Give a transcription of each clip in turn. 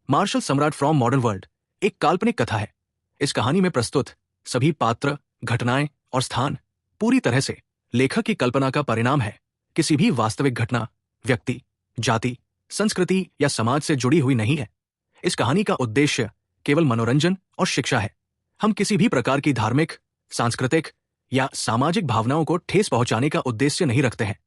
Martial सम्राट from modern world एक काल्पनिक कथा है। इस कहानी में प्रस्तुत सभी पात्र, घटनाएं और स्थान पूरी तरह से लेखक की कल्पना का परिणाम है, किसी भी वास्तविक घटना, व्यक्ति, जाति, संस्कृति या समाज से जुड़ी हुई नहीं है। इस कहानी का उद्देश्य केवल मनोरंजन और शिक्षा है। हम किसी भी प्रकार की धार्मिक, सांस्कृतिक या सामाजिक भावनाओं को ठेस पहुंचाने का उद्देश्य नहीं रखते हैं।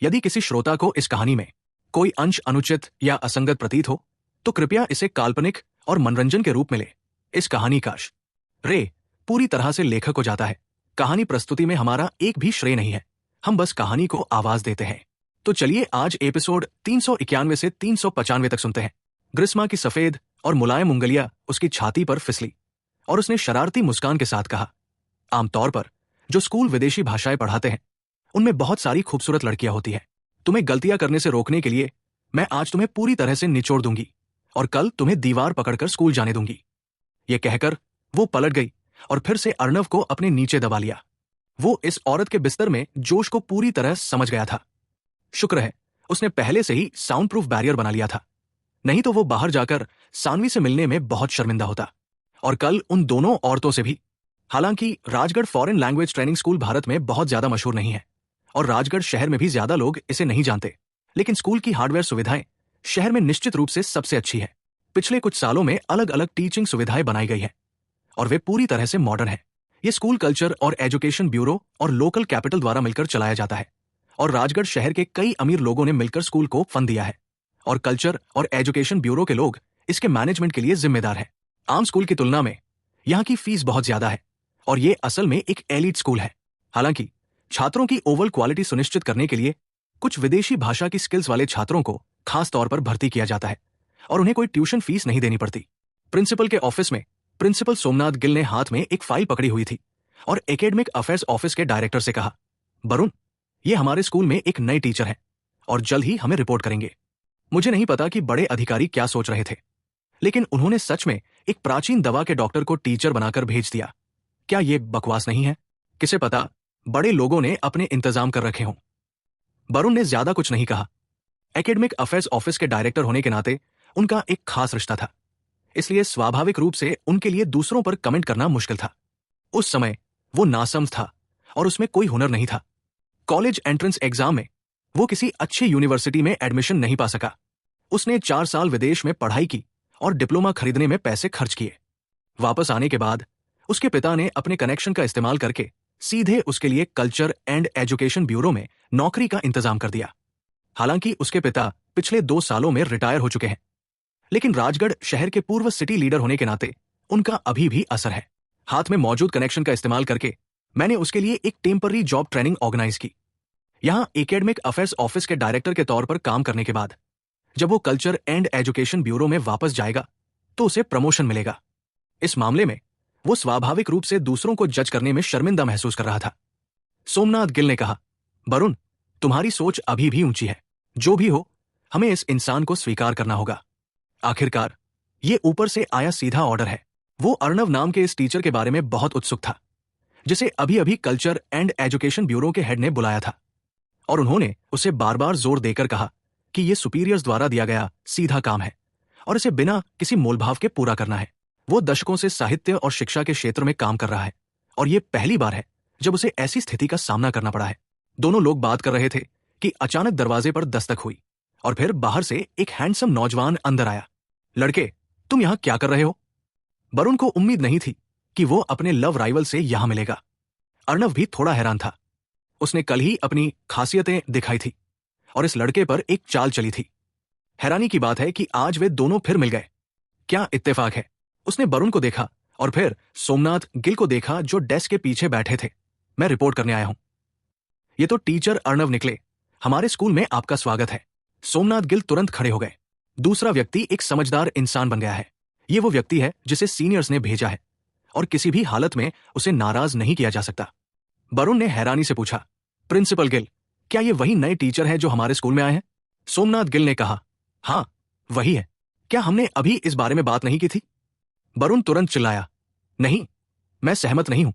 यदि किसी श्रोता को इस कहानी में कोई अंश अनुचित या असंगत प्रतीत हो तो कृपया इसे काल्पनिक और मनोरंजन के रूप में ले। इस कहानी का श्रेय पूरी तरह से लेखक को जाता है। कहानी प्रस्तुति में हमारा एक भी श्रेय नहीं है, हम बस कहानी को आवाज देते हैं। तो चलिए आज एपिसोड 391 से 395 तक सुनते हैं। ग्रीष्मा की सफेद और मुलायम उंगलियां उसकी छाती पर फिसली और उसने शरारती मुस्कान के साथ कहा, आमतौर पर जो स्कूल विदेशी भाषाएं पढ़ाते हैं उनमें बहुत सारी खूबसूरत लड़कियां होती हैं। तुम्हें गलतियां करने से रोकने के लिए मैं आज तुम्हें पूरी तरह से निचोड़ दूंगी और कल तुम्हें दीवार पकड़कर स्कूल जाने दूंगी। यह कहकर वो पलट गई और फिर से अर्णव को अपने नीचे दबा लिया। वो इस औरत के बिस्तर में जोश को पूरी तरह समझ गया था। शुक्र है उसने पहले से ही साउंड प्रूफ बैरियर बना लिया था, नहीं तो वो बाहर जाकर सानवी से मिलने में बहुत शर्मिंदा होता, और कल उन दोनों औरतों से भी। हालांकि Rajgarh foreign language training school Bharat में बहुत ज्यादा मशहूर नहीं है और राजगढ़ शहर में भी ज्यादा लोग इसे नहीं जानते, लेकिन स्कूल की हार्डवेयर सुविधाएं शहर में निश्चित रूप से सबसे अच्छी है। पिछले कुछ सालों में अलग अलग टीचिंग सुविधाएं बनाई गई हैं और वे पूरी तरह से मॉडर्न है। ये स्कूल कल्चर और एजुकेशन ब्यूरो और लोकल कैपिटल द्वारा मिलकर चलाया जाता है और राजगढ़ शहर के कई अमीर लोगों ने मिलकर स्कूल को फंड दिया है और कल्चर और एजुकेशन ब्यूरो के लोग इसके मैनेजमेंट के लिए जिम्मेदार है। आम स्कूल की तुलना में यहाँ की फीस बहुत ज्यादा है और ये असल में एक एलीट स्कूल है। हालांकि छात्रों की ओवरऑल क्वालिटी सुनिश्चित करने के लिए कुछ विदेशी भाषा की स्किल्स वाले छात्रों को खास तौर पर भर्ती किया जाता है और उन्हें कोई ट्यूशन फीस नहीं देनी पड़ती। प्रिंसिपल के ऑफिस में प्रिंसिपल सोमनाथ गिल ने हाथ में एक फाइल पकड़ी हुई थी और एकेडमिक अफेयर्स ऑफिस के डायरेक्टर से कहा, वरुण, ये हमारे स्कूल में एक नए टीचर हैं और जल्द ही हमें रिपोर्ट करेंगे। मुझे नहीं पता कि बड़े अधिकारी क्या सोच रहे थे, लेकिन उन्होंने सच में एक प्राचीन दवा के डॉक्टर को टीचर बनाकर भेज दिया। क्या ये बकवास नहीं है? किसे पता, बड़े लोगों ने अपने इंतजाम कर रखे हों। वरुण ने ज्यादा कुछ नहीं कहा। एकेडमिक अफेयर्स ऑफिस के डायरेक्टर होने के नाते उनका एक खास रिश्ता था, इसलिए स्वाभाविक रूप से उनके लिए दूसरों पर कमेंट करना मुश्किल था। उस समय वो नासमझ था और उसमें कोई हुनर नहीं था। कॉलेज एंट्रेंस एग्जाम में वो किसी अच्छी यूनिवर्सिटी में एडमिशन नहीं पा सका। उसने 4 साल विदेश में पढ़ाई की और डिप्लोमा खरीदने में पैसे खर्च किए। वापस आने के बाद उसके पिता ने अपने कनेक्शन का इस्तेमाल करके सीधे उसके लिए कल्चर एंड एजुकेशन ब्यूरो में नौकरी का इंतजाम कर दिया। हालांकि उसके पिता पिछले 2 सालों में रिटायर हो चुके हैं, लेकिन राजगढ़ शहर के पूर्व सिटी लीडर होने के नाते उनका अभी भी असर है। हाथ में मौजूद कनेक्शन का इस्तेमाल करके मैंने उसके लिए एक टेम्पररी जॉब ट्रेनिंग ऑर्गेनाइज की। यहां एकेडमिक अफेयर्स ऑफिस के डायरेक्टर के तौर पर काम करने के बाद जब वो कल्चर एंड एजुकेशन ब्यूरो में वापस जाएगा तो उसे प्रमोशन मिलेगा। इस मामले में वो स्वाभाविक रूप से दूसरों को जज करने में शर्मिंदा महसूस कर रहा था। सोमनाथ गिल ने कहा, वरुण, तुम्हारी सोच अभी भी ऊंची है। जो भी हो, हमें इस इंसान को स्वीकार करना होगा। आखिरकार ये ऊपर से आया सीधा ऑर्डर है। वो अर्णव नाम के इस टीचर के बारे में बहुत उत्सुक था, जिसे अभी अभी कल्चर एंड एजुकेशन ब्यूरो के हेड ने बुलाया था, और उन्होंने उसे बार बार जोर देकर कहा कि ये सुपीरियर्स द्वारा दिया गया सीधा काम है और इसे बिना किसी मोलभाव के पूरा करना है। वो दशकों से साहित्य और शिक्षा के क्षेत्र में काम कर रहा है और ये पहली बार है जब उसे ऐसी स्थिति का सामना करना पड़ा है। दोनों लोग बात कर रहे थे कि अचानक दरवाजे पर दस्तक हुई और फिर बाहर से एक हैंडसम नौजवान अंदर आया। लड़के, तुम यहां क्या कर रहे हो? वरुण को उम्मीद नहीं थी कि वो अपने लव राइवल से यहां मिलेगा। अर्णव भी थोड़ा हैरान था। उसने कल ही अपनी खासियतें दिखाई थी और इस लड़के पर एक चाल चली थी। हैरानी की बात है कि आज वे दोनों फिर मिल गए। क्या इत्तेफाक है। उसने वरुण को देखा और फिर सोमनाथ गिल को देखा जो डेस्क के पीछे बैठे थे। मैं रिपोर्ट करने आया हूं। ये तो टीचर अर्णव निकले। हमारे स्कूल में आपका स्वागत है। सोमनाथ गिल तुरंत खड़े हो गए। दूसरा व्यक्ति एक समझदार इंसान बन गया है। ये वो व्यक्ति है जिसे सीनियर्स ने भेजा है और किसी भी हालत में उसे नाराज नहीं किया जा सकता। वरुण ने हैरानी से पूछा, प्रिंसिपल गिल, क्या ये वही नए टीचर हैं जो हमारे स्कूल में आए हैं? सोमनाथ गिल ने कहा, हाँ वही है। क्या हमने अभी इस बारे में बात नहीं की थी? वरुण तुरंत चिल्लाया, नहीं, मैं सहमत नहीं हूं।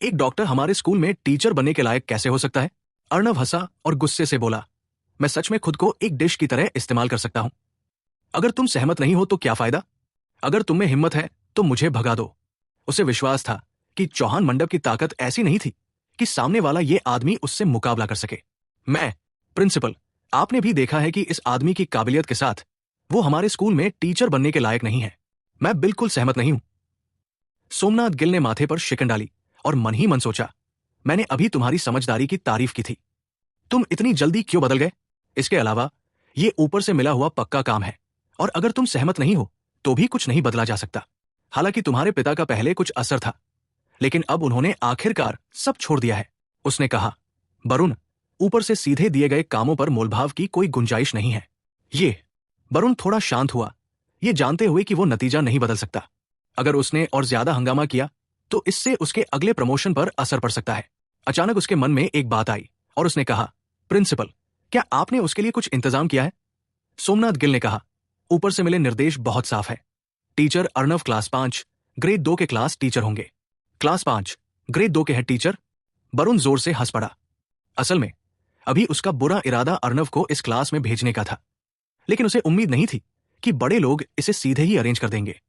एक डॉक्टर हमारे स्कूल में टीचर बनने के लायक कैसे हो सकता है? अर्णव हंसा और गुस्से से बोला, मैं सच में खुद को एक डिश की तरह इस्तेमाल कर सकता हूं। अगर तुम सहमत नहीं हो तो क्या फायदा? अगर तुम में हिम्मत है तो मुझे भगा दो। उसे विश्वास था कि चौहान मंडप की ताकत ऐसी नहीं थी कि सामने वाला ये आदमी उससे मुकाबला कर सके। मैं, प्रिंसिपल, आपने भी देखा है कि इस आदमी की काबिलियत के साथ वो हमारे स्कूल में टीचर बनने के लायक नहीं है। मैं बिल्कुल सहमत नहीं हूं। सोमनाथ गिल ने माथे पर शिकन डाली और मन ही मन सोचा, मैंने अभी तुम्हारी समझदारी की तारीफ की थी। तुम इतनी जल्दी क्यों बदल गए? इसके अलावा ये ऊपर से मिला हुआ पक्का काम है, और अगर तुम सहमत नहीं हो तो भी कुछ नहीं बदला जा सकता। हालांकि तुम्हारे पिता का पहले कुछ असर था, लेकिन अब उन्होंने आखिरकार सब छोड़ दिया है। उसने कहा, वरुण, ऊपर से सीधे दिए गए कामों पर मोलभाव की कोई गुंजाइश नहीं है। वरुण थोड़ा शांत हुआ, ये जानते हुए कि वो नतीजा नहीं बदल सकता। अगर उसने और ज्यादा हंगामा किया तो इससे उसके अगले प्रमोशन पर असर पड़ सकता है। अचानक उसके मन में एक बात आई और उसने कहा, प्रिंसिपल, क्या आपने उसके लिए कुछ इंतजाम किया है? सोमनाथ गिल ने कहा, ऊपर से मिले निर्देश बहुत साफ है। टीचर अर्नव क्लास 5 ग्रेड 2 के क्लास टीचर होंगे। क्लास 5 ग्रेड 2 के हेड टीचर? वरुण जोर से हंस पड़ा। असल में अभी उसका बुरा इरादा अर्नव को इस क्लास में भेजने का था, लेकिन उसे उम्मीद नहीं थी कि बड़े लोग इसे सीधे ही अरेंज कर देंगे।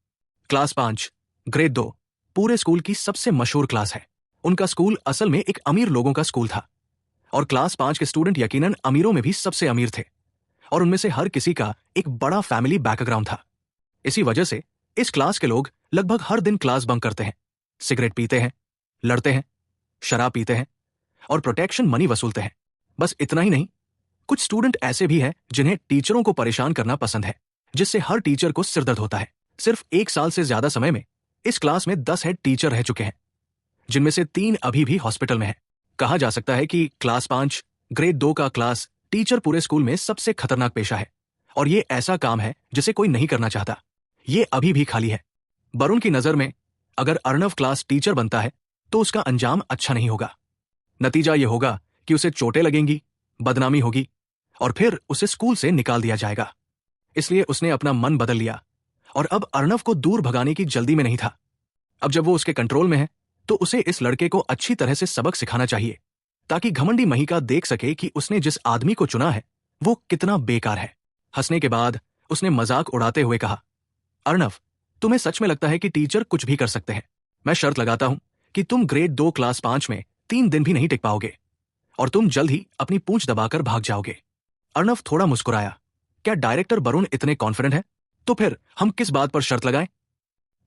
क्लास 5 ग्रेड 2 पूरे स्कूल की सबसे मशहूर क्लास है। उनका स्कूल असल में एक अमीर लोगों का स्कूल था, और क्लास 5 के स्टूडेंट यकीनन अमीरों में भी सबसे अमीर थे, और उनमें से हर किसी का एक बड़ा फैमिली बैकग्राउंड था। इसी वजह से इस क्लास के लोग लगभग हर दिन क्लास बंक करते हैं, सिगरेट पीते हैं, लड़ते हैं, शराब पीते हैं और प्रोटेक्शन मनी वसूलते हैं। बस इतना ही नहीं, कुछ स्टूडेंट ऐसे भी हैं जिन्हें टीचरों को परेशान करना पसंद है, जिससे हर टीचर को सिरदर्द होता है। सिर्फ 1 साल से ज्यादा समय में इस क्लास में 10 हेड टीचर रह चुके हैं, जिनमें से 3 अभी भी हॉस्पिटल में हैं। कहा जा सकता है कि क्लास 5 ग्रेड 2 का क्लास टीचर पूरे स्कूल में सबसे खतरनाक पेशा है, और ये ऐसा काम है जिसे कोई नहीं करना चाहता। ये अभी भी खाली है। वरुण की नजर में अगर अर्नव क्लास टीचर बनता है तो उसका अंजाम अच्छा नहीं होगा। नतीजा ये होगा कि उसे चोटें लगेंगी, बदनामी होगी, और फिर उसे स्कूल से निकाल दिया जाएगा। इसलिए उसने अपना मन बदल लिया और अब अर्नव को दूर भगाने की जल्दी में नहीं था। अब जब वो उसके कंट्रोल में है तो उसे इस लड़के को अच्छी तरह से सबक सिखाना चाहिए, ताकि घमंडी महिका देख सके कि उसने जिस आदमी को चुना है वो कितना बेकार है। हंसने के बाद उसने मजाक उड़ाते हुए कहा, अर्नव, तुम्हें सच में लगता है कि टीचर कुछ भी कर सकते हैं? मैं शर्त लगाता हूं कि तुम ग्रेड 2 क्लास 5 में 3 दिन भी नहीं टिक पाओगे, और तुम जल्द ही अपनी पूंछ दबाकर भाग जाओगे। अर्नव थोड़ा मुस्कुराया। क्या डायरेक्टर वरुण इतने कॉन्फिडेंट है? तो फिर हम किस बात पर शर्त लगाएं?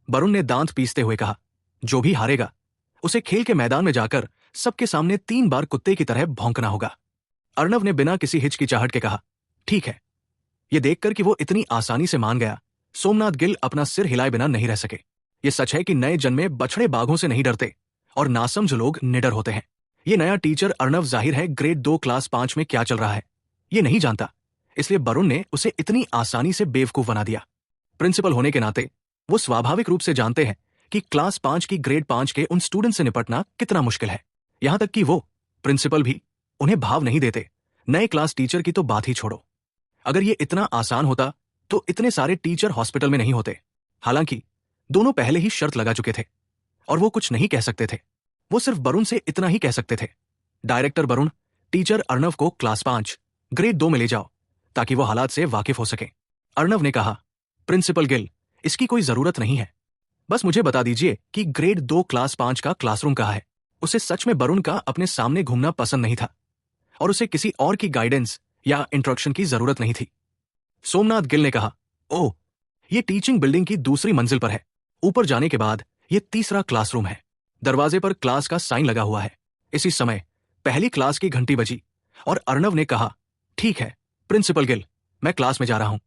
वरुण ने दांत पीसते हुए कहा, जो भी हारेगा उसे खेल के मैदान में जाकर सबके सामने 3 बार कुत्ते की तरह भौंकना होगा। अर्नव ने बिना किसी हिचकिचाहट के कहा, ठीक है। यह देखकर कि वो इतनी आसानी से मान गया, सोमनाथ गिल अपना सिर हिलाए बिना नहीं रह सके। ये सच है कि नए जन्मे बछड़े बाघों से नहीं डरते, और नासमझ लोग निडर होते हैं। ये नया टीचर अर्नव जाहिर है ग्रेड 2 क्लास 5 में क्या चल रहा है ये नहीं जानता, इसलिए वरुण ने उसे इतनी आसानी से बेवकूफ बना दिया। प्रिंसिपल होने के नाते वो स्वाभाविक रूप से जानते हैं कि क्लास 5 की ग्रेड 5 के उन स्टूडेंट से निपटना कितना मुश्किल है। यहां तक कि वो प्रिंसिपल भी उन्हें भाव नहीं देते। नए क्लास टीचर की तो बात ही छोड़ो। अगर ये इतना आसान होता तो इतने सारे टीचर हॉस्पिटल में नहीं होते। हालांकि दोनों पहले ही शर्त लगा चुके थे और वो कुछ नहीं कह सकते थे। वो सिर्फ वरुण से इतना ही कह सकते थे, डायरेक्टर वरुण, टीचर अर्नव को क्लास 5 ग्रेड 2 में ले जाओ ताकि वो हालात से वाकिफ हो सके। अर्नव ने कहा, प्रिंसिपल गिल, इसकी कोई जरूरत नहीं है। बस मुझे बता दीजिए कि ग्रेड 2 क्लास 5 का क्लासरूम कहाँ है। उसे सच में वरुण का अपने सामने घूमना पसंद नहीं था, और उसे किसी और की गाइडेंस या इंस्ट्रक्शन की जरूरत नहीं थी। सोमनाथ गिल ने कहा, ओह, ये टीचिंग बिल्डिंग की दूसरी मंजिल पर है। ऊपर जाने के बाद ये तीसरा क्लासरूम है। दरवाजे पर क्लास का साइन लगा हुआ है। इसी समय पहली क्लास की घंटी बजी और अर्नव ने कहा, ठीक है प्रिंसिपल गिल, मैं क्लास में जा रहा हूं।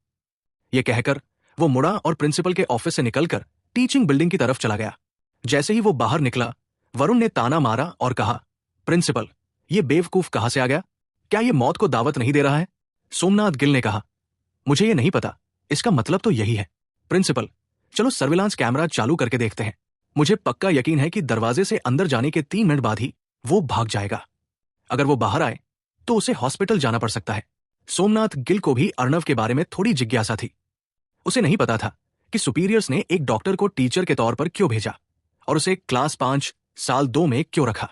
यह कहकर वो मुड़ा और प्रिंसिपल के ऑफिस से निकलकर टीचिंग बिल्डिंग की तरफ चला गया। जैसे ही वो बाहर निकला, वरुण ने ताना मारा और कहा, प्रिंसिपल, ये बेवकूफ कहां से आ गया? क्या ये मौत को दावत नहीं दे रहा है? सोमनाथ गिल ने कहा, मुझे ये नहीं पता, इसका मतलब तो यही है। प्रिंसिपल, चलो सर्विलांस कैमरा चालू करके देखते हैं। मुझे पक्का यकीन है कि दरवाजे से अंदर जाने के 3 मिनट बाद ही वो भाग जाएगा। अगर वो बाहर आए तो उसे हॉस्पिटल जाना पड़ सकता है। सोमनाथ गिल को भी अर्नव के बारे में थोड़ी जिज्ञासा थी। उसे नहीं पता था कि सुपीरियर्स ने एक डॉक्टर को टीचर के तौर पर क्यों भेजा और उसे क्लास 5 साल 2 में क्यों रखा।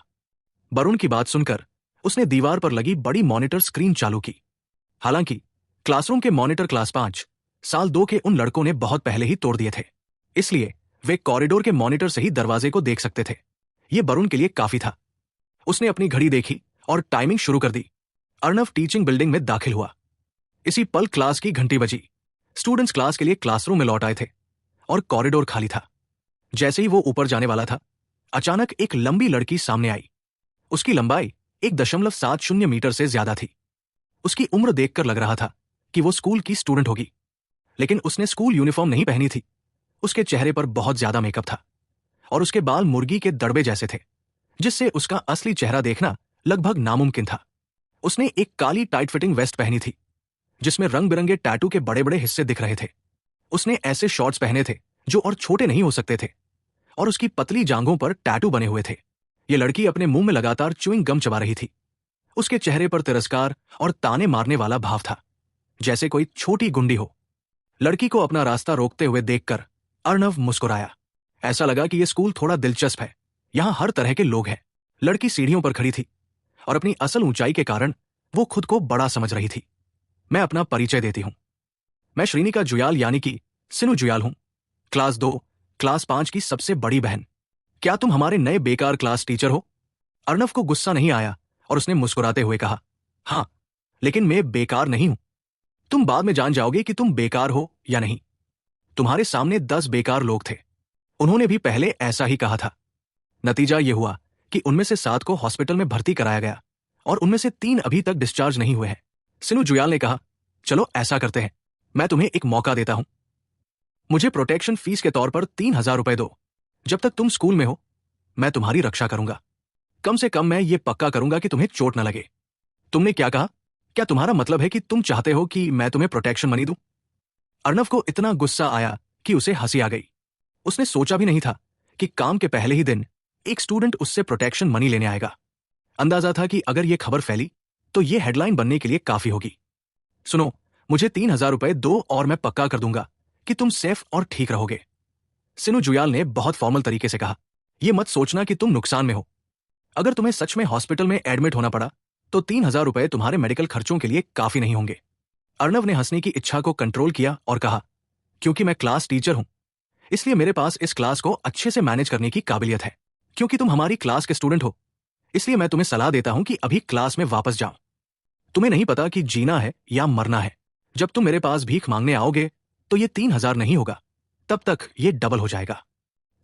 वरुण की बात सुनकर उसने दीवार पर लगी बड़ी मॉनिटर स्क्रीन चालू की। हालांकि क्लासरूम के मॉनिटर क्लास 5 साल 2 के उन लड़कों ने बहुत पहले ही तोड़ दिए थे, इसलिए वे कॉरिडोर के मॉनिटर से ही दरवाजे को देख सकते थे। ये वरुण के लिए काफी था। उसने अपनी घड़ी देखी और टाइमिंग शुरू कर दी। अर्णव टीचिंग बिल्डिंग में दाखिल हुआ। इसी पल क्लास की घंटी बजी। स्टूडेंट्स क्लास के लिए क्लासरूम में लौट आए थे और कॉरिडोर खाली था। जैसे ही वो ऊपर जाने वाला था, अचानक एक लंबी लड़की सामने आई। उसकी लंबाई 1.70 मीटर से ज्यादा थी। उसकी उम्र देखकर लग रहा था कि वो स्कूल की स्टूडेंट होगी, लेकिन उसने स्कूल यूनिफॉर्म नहीं पहनी थी। उसके चेहरे पर बहुत ज्यादा मेकअप था और उसके बाल मुर्गी के दड़बे जैसे थे, जिससे उसका असली चेहरा देखना लगभग नामुमकिन था। उसने एक काली टाइट फिटिंग वेस्ट पहनी थी, जिसमें रंग बिरंगे टैटू के बड़े बड़े हिस्से दिख रहे थे। उसने ऐसे शॉर्ट्स पहने थे जो और छोटे नहीं हो सकते थे, और उसकी पतली जांघों पर टैटू बने हुए थे। ये लड़की अपने मुंह में लगातार च्युइंग गम चबा रही थी। उसके चेहरे पर तिरस्कार और ताने मारने वाला भाव था, जैसे कोई छोटी गुंडी हो। लड़की को अपना रास्ता रोकते हुए देखकर अर्णव मुस्कुराया। ऐसा लगा कि यह स्कूल थोड़ा दिलचस्प है, यहां हर तरह के लोग हैं। लड़की सीढ़ियों पर खड़ी थी और अपनी असल ऊंचाई के कारण वो खुद को बड़ा समझ रही थी। मैं अपना परिचय देती हूं। मैं श्रीनिका जुयाल यानी कि सिनु जुयाल हूं, क्लास 2 क्लास 5 की सबसे बड़ी बहन। क्या तुम हमारे नए बेकार क्लास टीचर हो? अर्णव को गुस्सा नहीं आया और उसने मुस्कुराते हुए कहा, हाँ, लेकिन मैं बेकार नहीं हूं। तुम बाद में जान जाओगे कि तुम बेकार हो या नहीं। तुम्हारे सामने 10 बेकार लोग थे। उन्होंने भी पहले ऐसा ही कहा था। नतीजा यह हुआ कि उनमें से 7 को हॉस्पिटल में भर्ती कराया गया और उनमें से 3 अभी तक डिस्चार्ज नहीं हुए हैं। सिनु जुयाल ने कहा, चलो ऐसा करते हैं, मैं तुम्हें एक मौका देता हूं। मुझे प्रोटेक्शन फीस के तौर पर 3,000 रुपए दो। जब तक तुम स्कूल में हो, मैं तुम्हारी रक्षा करूंगा। कम से कम मैं ये पक्का करूंगा कि तुम्हें चोट न लगे। तुमने क्या कहा? क्या तुम्हारा मतलब है कि तुम चाहते हो कि मैं तुम्हें प्रोटेक्शन मनी दूं? अर्णव को इतना गुस्सा आया कि उसे हंसी आ गई। उसने सोचा भी नहीं था कि काम के पहले ही दिन एक स्टूडेंट उससे प्रोटेक्शन मनी लेने आएगा। अंदाजा था कि अगर यह खबर फैली तो यह हेडलाइन बनने के लिए काफी होगी। सुनो, मुझे 3,000 रुपए दो और मैं पक्का कर दूंगा कि तुम सेफ और ठीक रहोगे। सिनु जुयाल ने बहुत फॉर्मल तरीके से कहा, यह मत सोचना कि तुम नुकसान में हो। अगर तुम्हें सच में हॉस्पिटल में एडमिट होना पड़ा तो 3,000 रुपए तुम्हारे मेडिकल खर्चों के लिए काफी नहीं होंगे। अर्णव ने हंसने की इच्छा को कंट्रोल किया और कहा, क्योंकि मैं क्लास टीचर हूं, इसलिए मेरे पास इस क्लास को अच्छे से मैनेज करने की काबिलियत है। क्योंकि तुम हमारी क्लास के स्टूडेंट हो, इसलिए मैं तुम्हें सलाह देता हूं कि अभी क्लास में वापस जाओ। तुम्हें नहीं पता कि जीना है या मरना है। जब तुम मेरे पास भीख मांगने आओगे तो ये 3,000 नहीं होगा, तब तक ये डबल हो जाएगा।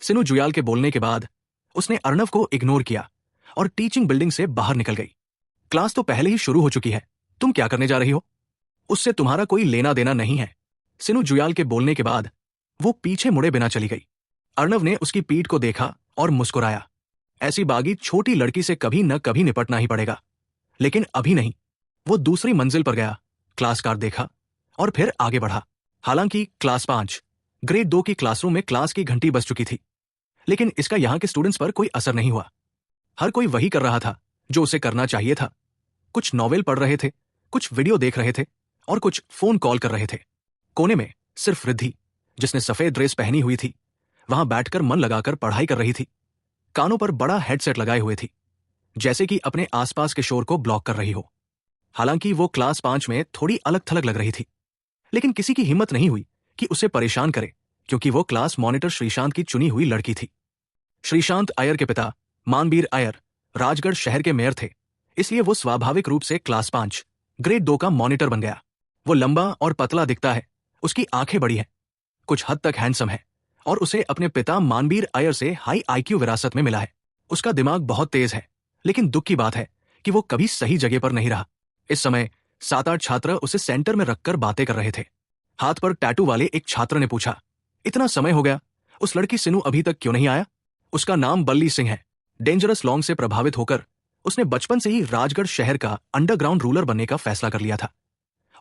सिनु जुयाल के बोलने के बाद उसने अर्णव को इग्नोर किया और टीचिंग बिल्डिंग से बाहर निकल गई। क्लास तो पहले ही शुरू हो चुकी है, तुम क्या करने जा रही हो? उससे तुम्हारा कोई लेना देना नहीं है। सिनु जुयाल के बोलने के बाद वो पीछे मुड़े बिना चली गई। अर्णव ने उसकी पीठ को देखा और मुस्कुराया। ऐसी बागी छोटी लड़की से कभी न कभी निपटना ही पड़ेगा, लेकिन अभी नहीं। वो दूसरी मंजिल पर गया, क्लास कार्ड देखा और फिर आगे बढ़ा। हालांकि क्लास 5 ग्रेड 2 की क्लासरूम में क्लास की घंटी बज चुकी थी, लेकिन इसका यहां के स्टूडेंट्स पर कोई असर नहीं हुआ। हर कोई वही कर रहा था जो उसे करना चाहिए था। कुछ नॉवेल पढ़ रहे थे, कुछ वीडियो देख रहे थे और कुछ फोन कॉल कर रहे थे। कोने में सिर्फ रिद्धि, जिसने सफेद ड्रेस पहनी हुई थी, वहां बैठकर मन लगाकर पढ़ाई कर रही थी। कानों पर बड़ा हेडसेट लगाए हुए थी, जैसे कि अपने आसपास के शोर को ब्लॉक कर रही हो। हालांकि वो क्लास 5 में थोड़ी अलग थलग लग रही थी, लेकिन किसी की हिम्मत नहीं हुई कि उसे परेशान करे, क्योंकि वो क्लास मॉनिटर श्रीशांत की चुनी हुई लड़की थी। श्रीशांत अय्यर के पिता मानवीर अय्यर राजगढ़ शहर के मेयर थे, इसलिए वो स्वाभाविक रूप से क्लास 5 ग्रेड 2 का मॉनिटर बन गया। वो लंबा और पतला दिखता है, उसकी आंखें बड़ी हैं, कुछ हद तक हैंडसम है और उसे अपने पिता मानवीर अय्यर से हाई आईक्यू विरासत में मिला है। उसका दिमाग बहुत तेज है, लेकिन दुख की बात है कि वो कभी सही जगह पर नहीं रहा। इस समय 7-8 छात्र उसे सेंटर में रखकर बातें कर रहे थे। हाथ पर टैटू वाले एक छात्र ने पूछा, इतना समय हो गया, उस लड़की सिनु अभी तक क्यों नहीं आया? उसका नाम बल्ली सिंह है। डेंजरस लॉन्ग से प्रभावित होकर उसने बचपन से ही राजगढ़ शहर का अंडरग्राउंड रूलर बनने का फैसला कर लिया था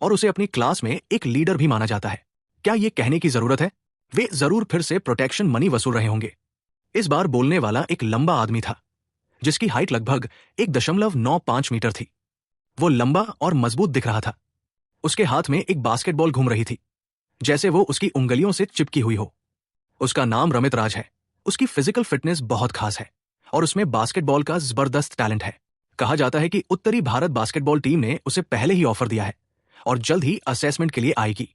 और उसे अपनी क्लास में एक लीडर भी माना जाता है। क्या ये कहने की जरूरत है? वे जरूर फिर से प्रोटेक्शन मनी वसूल रहे होंगे। इस बार बोलने वाला एक लंबा आदमी था, जिसकी हाइट लगभग 1.95 मीटर थी। वो लंबा और मजबूत दिख रहा था। उसके हाथ में एक बास्केटबॉल घूम रही थी, जैसे वो उसकी उंगलियों से चिपकी हुई हो। उसका नाम रमित राज है। उसकी फिजिकल फिटनेस बहुत खास है और उसमें बास्केटबॉल का जबरदस्त टैलेंट है। कहा जाता है कि उत्तरी भारत बास्केटबॉल टीम ने उसे पहले ही ऑफर दिया है और जल्द ही असेसमेंट के लिए आएगी।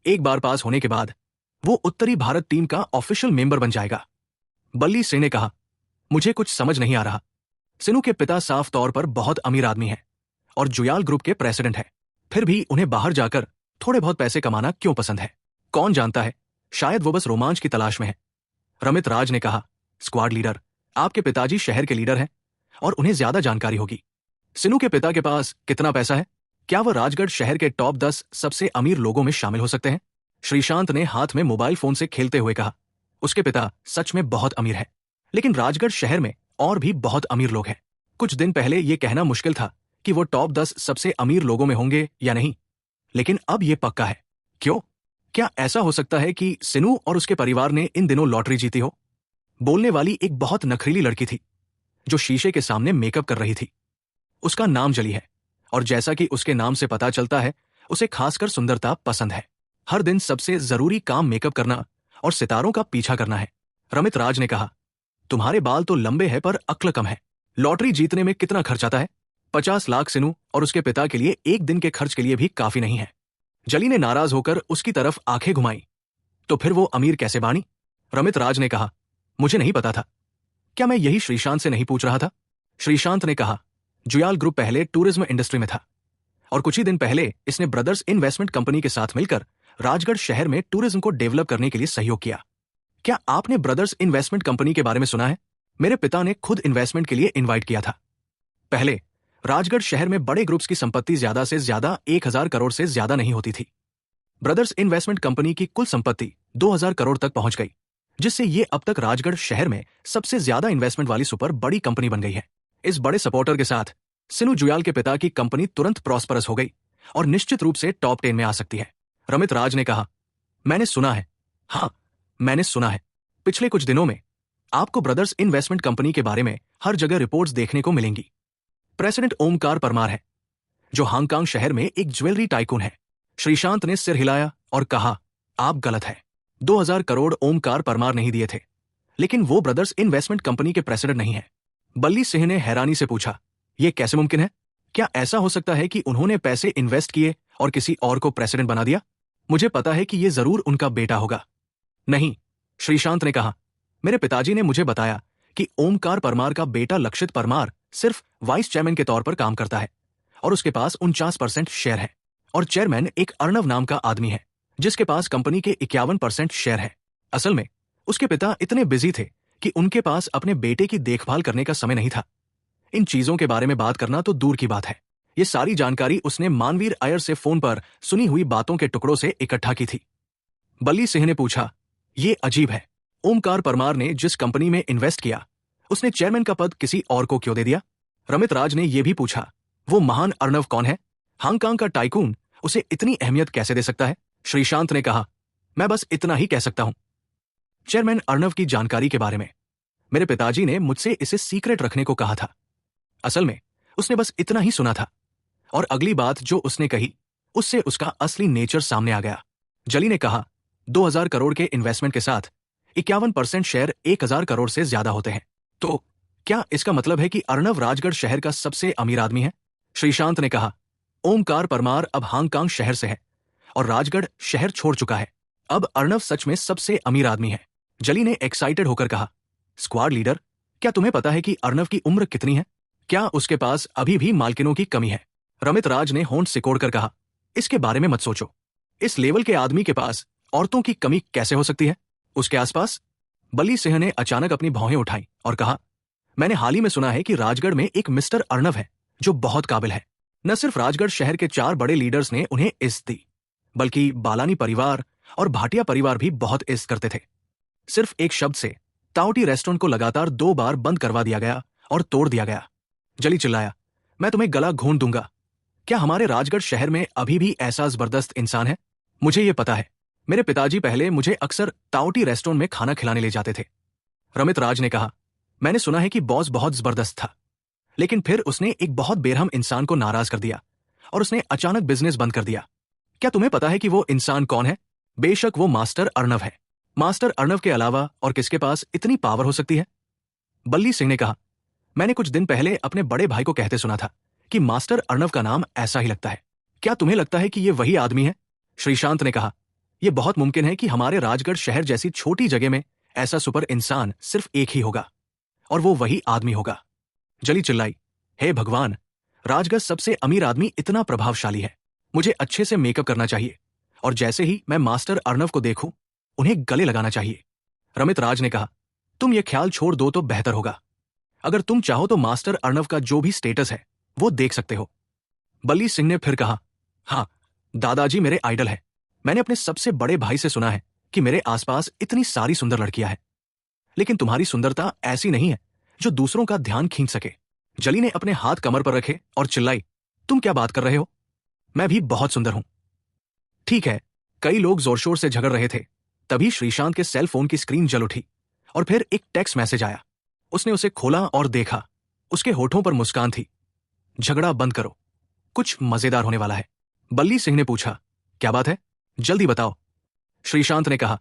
एक बार पास होने के बाद वो उत्तरी भारत टीम का ऑफिशियल मेंबर बन जाएगा। बल्ली सिंह ने कहा, मुझे कुछ समझ नहीं आ रहा। सिनू के पिता साफ तौर पर बहुत अमीर आदमी है और जुयाल ग्रुप के प्रेसिडेंट है, फिर भी उन्हें बाहर जाकर थोड़े बहुत पैसे कमाना क्यों पसंद है? कौन जानता है, शायद वो बस रोमांच की तलाश में है। रमित राज ने कहा, स्क्वाड लीडर, आपके पिताजी शहर के लीडर हैं और उन्हें ज्यादा जानकारी होगी। सिनू के पिता के पास कितना पैसा है? क्या वह राजगढ़ शहर के टॉप 10 सबसे अमीर लोगों में शामिल हो सकते हैं? श्रीशांत ने हाथ में मोबाइल फोन से खेलते हुए कहा, उसके पिता सच में बहुत अमीर है, लेकिन राजगढ़ शहर में और भी बहुत अमीर लोग हैं। कुछ दिन पहले यह कहना मुश्किल था कि वो टॉप 10 सबसे अमीर लोगों में होंगे या नहीं, लेकिन अब यह पक्का है। क्यों? क्या ऐसा हो सकता है कि सिनू और उसके परिवार ने इन दिनों लॉटरी जीती हो? बोलने वाली एक बहुत नखरीली लड़की थी जो शीशे के सामने मेकअप कर रही थी। उसका नाम जली है और जैसा कि उसके नाम से पता चलता है, उसे खासकर सुंदरता पसंद है। हर दिन सबसे जरूरी काम मेकअप करना और सितारों का पीछा करना है। रमित राज ने कहा, तुम्हारे बाल तो लंबे हैं पर अक्ल कम है। लॉटरी जीतने में कितना खर्च आता है? 50 लाख सिनू और उसके पिता के लिए एक दिन के खर्च के लिए भी काफी नहीं है। जली ने नाराज होकर उसकी तरफ आंखें घुमाई। तो फिर वो अमीर कैसे बानी? रमित राज ने कहा, मुझे नहीं पता था। क्या मैं यही श्रीशांत से नहीं पूछ रहा था? श्रीशांत ने कहा, जुयाल ग्रुप पहले टूरिज्म इंडस्ट्री में था और कुछ ही दिन पहले इसने ब्रदर्स इन्वेस्टमेंट कंपनी के साथ मिलकर राजगढ़ शहर में टूरिज्म को डेवलप करने के लिए सहयोग किया। क्या आपने ब्रदर्स इन्वेस्टमेंट कंपनी के बारे में सुना है? मेरे पिता ने खुद इन्वेस्टमेंट के लिए इन्वाइट किया था। पहले राजगढ़ शहर में बड़े ग्रुप्स की संपत्ति ज्यादा से ज्यादा 1000 करोड़ से ज्यादा नहीं होती थी। ब्रदर्स इन्वेस्टमेंट कंपनी की कुल संपत्ति 2000 करोड़ तक पहुंच गई, जिससे ये अब तक राजगढ़ शहर में सबसे ज्यादा इन्वेस्टमेंट वाली सुपर बड़ी कंपनी बन गई है। इस बड़े सपोर्टर के साथ सिनू जुयाल के पिता की कंपनी तुरंत प्रॉस्परस हो गई और निश्चित रूप से टॉप 10 में आ सकती है। रमित राज ने कहा, मैंने सुना है। हाँ, मैंने सुना है। पिछले कुछ दिनों में आपको ब्रदर्स इन्वेस्टमेंट कंपनी के बारे में हर जगह रिपोर्ट्स देखने को मिलेंगी। प्रेसिडेंट ओमकार परमार है, जो हांगकांग शहर में एक ज्वेलरी टाइकून है। श्रीशांत ने सिर हिलाया और कहा, आप गलत है। 2000 करोड़ ओमकार परमार नहीं दिए थे, लेकिन वो ब्रदर्स इन्वेस्टमेंट कंपनी के प्रेसिडेंट नहीं है। बल्ली सिंह ने हैरानी से पूछा, यह कैसे मुमकिन है? क्या ऐसा हो सकता है कि उन्होंने पैसे इन्वेस्ट किए और किसी और को प्रेसिडेंट बना दिया? मुझे पता है कि यह जरूर उनका बेटा होगा। नहीं, श्रीशांत ने कहा, मेरे पिताजी ने मुझे बताया कि ओमकार परमार का बेटा लक्षित परमार सिर्फ वाइस चेयरमैन के तौर पर काम करता है और उसके पास 49% शेयर है, और चेयरमैन एक अर्णव नाम का आदमी है जिसके पास कंपनी के 51% शेयर है। असल में उसके पिता इतने बिजी थे कि उनके पास अपने बेटे की देखभाल करने का समय नहीं था। इन चीजों के बारे में बात करना तो दूर की बात है। ये सारी जानकारी उसने मानवीर अय्यर से फोन पर सुनी हुई बातों के टुकड़ों से इकट्ठा की थी। बल्ली सिंह ने पूछा, ये अजीब है, ओमकार परमार ने जिस कंपनी में इन्वेस्ट किया उसने चेयरमैन का पद किसी और को क्यों दे दिया? रमित राज ने यह भी पूछा, वो महान अर्णव कौन है? हांगकांग का टाइकून उसे इतनी अहमियत कैसे दे सकता है? श्रीशांत ने कहा, मैं बस इतना ही कह सकता हूं। चेयरमैन अर्णव की जानकारी के बारे में मेरे पिताजी ने मुझसे इसे सीक्रेट रखने को कहा था। असल में उसने बस इतना ही सुना था और अगली बात जो उसने कही उससे उसका असली नेचर सामने आ गया। जली ने कहा, 2000 करोड़ के इन्वेस्टमेंट के साथ 51% शेयर 1000 करोड़ से ज्यादा होते हैं। तो क्या इसका मतलब है कि अर्णव राजगढ़ शहर का सबसे अमीर आदमी है? श्रीशांत ने कहा, ओमकार परमार अब हांगकांग शहर से है और राजगढ़ शहर छोड़ चुका है। अब अर्णव सच में सबसे अमीर आदमी है। जली ने एक्साइटेड होकर कहा, स्क्वाड लीडर, क्या तुम्हें पता है कि अर्णव की उम्र कितनी है? क्या उसके पास अभी भी मालकिनों की कमी है? रमित राज ने होंठ सिकोड़कर कहा, इसके बारे में मत सोचो। इस लेवल के आदमी के पास औरतों की कमी कैसे हो सकती है? उसके आसपास? बल्ली सिंह ने अचानक अपनी भौहें उठाई और कहा, मैंने हाल ही में सुना है कि राजगढ़ में एक मिस्टर अर्णव है जो बहुत काबिल है। न सिर्फ राजगढ़ शहर के 4 बड़े लीडर्स ने उन्हें इज्जत दी, बल्कि बालानी परिवार और भाटिया परिवार भी बहुत इज्जत करते थे। सिर्फ एक शब्द से ताओटी रेस्टोरेंट को लगातार 2 बार बंद करवा दिया गया और तोड़ दिया गया। जली चिल्लाया, मैं तुम्हें गला घोंट दूंगा। क्या हमारे राजगढ़ शहर में अभी भी ऐसा जबरदस्त इंसान है? मुझे यह पता है, मेरे पिताजी पहले मुझे अक्सर ताओटी रेस्टोरेंट में खाना खिलाने ले जाते थे। रमित राज ने कहा, मैंने सुना है कि बॉस बहुत जबरदस्त था, लेकिन फिर उसने एक बहुत बेरहम इंसान को नाराज कर दिया और उसने अचानक बिजनेस बंद कर दिया। क्या तुम्हें पता है कि वो इंसान कौन है? बेशक वो मास्टर अर्णव है। मास्टर अर्णव के अलावा और किसके पास इतनी पावर हो सकती है? बल्ली सिंह ने कहा, मैंने कुछ दिन पहले अपने बड़े भाई को कहते सुना था कि मास्टर अर्णव का नाम ऐसा ही लगता है। क्या तुम्हें लगता है कि ये वही आदमी है? श्रीशांत ने कहा, ये बहुत मुमकिन है कि हमारे राजगढ़ शहर जैसी छोटी जगह में ऐसा सुपर इंसान सिर्फ एक ही होगा, और वो वही आदमी होगा। जली चिल्लाई, हे भगवान, राजगढ़ सबसे अमीर आदमी इतना प्रभावशाली है। मुझे अच्छे से मेकअप करना चाहिए, और जैसे ही मैं मास्टर अर्णव को देखूं, उन्हें गले लगाना चाहिए। रमित राज ने कहा, तुम ये ख्याल छोड़ दो तो बेहतर होगा। अगर तुम चाहो तो मास्टर अर्णव का जो भी स्टेटस है वो देख सकते हो। बल्ली सिंह ने फिर कहा, हाँ, दादाजी मेरे आइडल है। मैंने अपने सबसे बड़े भाई से सुना है कि मेरे आसपास इतनी सारी सुंदर लड़कियां हैं, लेकिन तुम्हारी सुंदरता ऐसी नहीं है जो दूसरों का ध्यान खींच सके। जली ने अपने हाथ कमर पर रखे और चिल्लाई, तुम क्या बात कर रहे हो? मैं भी बहुत सुंदर हूं। ठीक है। कई लोग जोर शोर से झगड़ रहे थे, तभी श्रीशांत के सेल फोन की स्क्रीन जल उठी और फिर एक टेक्स्ट मैसेज आया। उसने उसे खोला और देखा। उसके होठों पर मुस्कान थी। झगड़ा बंद करो, कुछ मजेदार होने वाला है। बल्ली सिंह ने पूछा, क्या बात है, जल्दी बताओ। श्रीशांत ने कहा,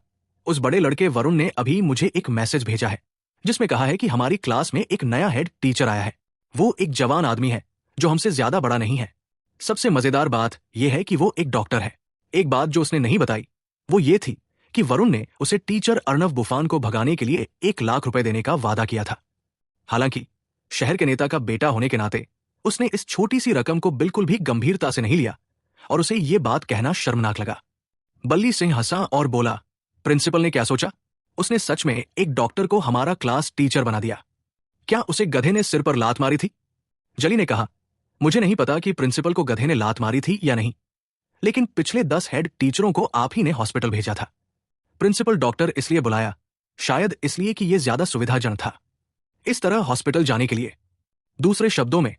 उस बड़े लड़के वरुण ने अभी मुझे एक मैसेज भेजा है जिसमें कहा है कि हमारी क्लास में एक नया हेड टीचर आया है। वो एक जवान आदमी है जो हमसे ज्यादा बड़ा नहीं है। सबसे मजेदार बात यह है कि वो एक डॉक्टर है। एक बात जो उसने नहीं बताई वो ये थी कि वरुण ने उसे टीचर अर्णव बुफान को भगाने के लिए 1 लाख रुपए देने का वादा किया था। हालांकि शहर के नेता का बेटा होने के नाते उसने इस छोटी सी रकम को बिल्कुल भी गंभीरता से नहीं लिया और उसे ये बात कहना शर्मनाक लगा। बल्ली सिंह हंसा और बोला, प्रिंसिपल ने क्या सोचा? उसने सच में एक डॉक्टर को हमारा क्लास टीचर बना दिया। क्या उसे गधे ने सिर पर लात मारी थी? जली ने कहा, मुझे नहीं पता कि प्रिंसिपल को गधे ने लात मारी थी या नहीं, लेकिन पिछले 10 हेड टीचरों को आप ही ने हॉस्पिटल भेजा था। प्रिंसिपल डॉक्टर इसलिए बुलाया, शायद इसलिए कि यह ज्यादा सुविधाजनक था इस तरह हॉस्पिटल जाने के लिए। दूसरे शब्दों में,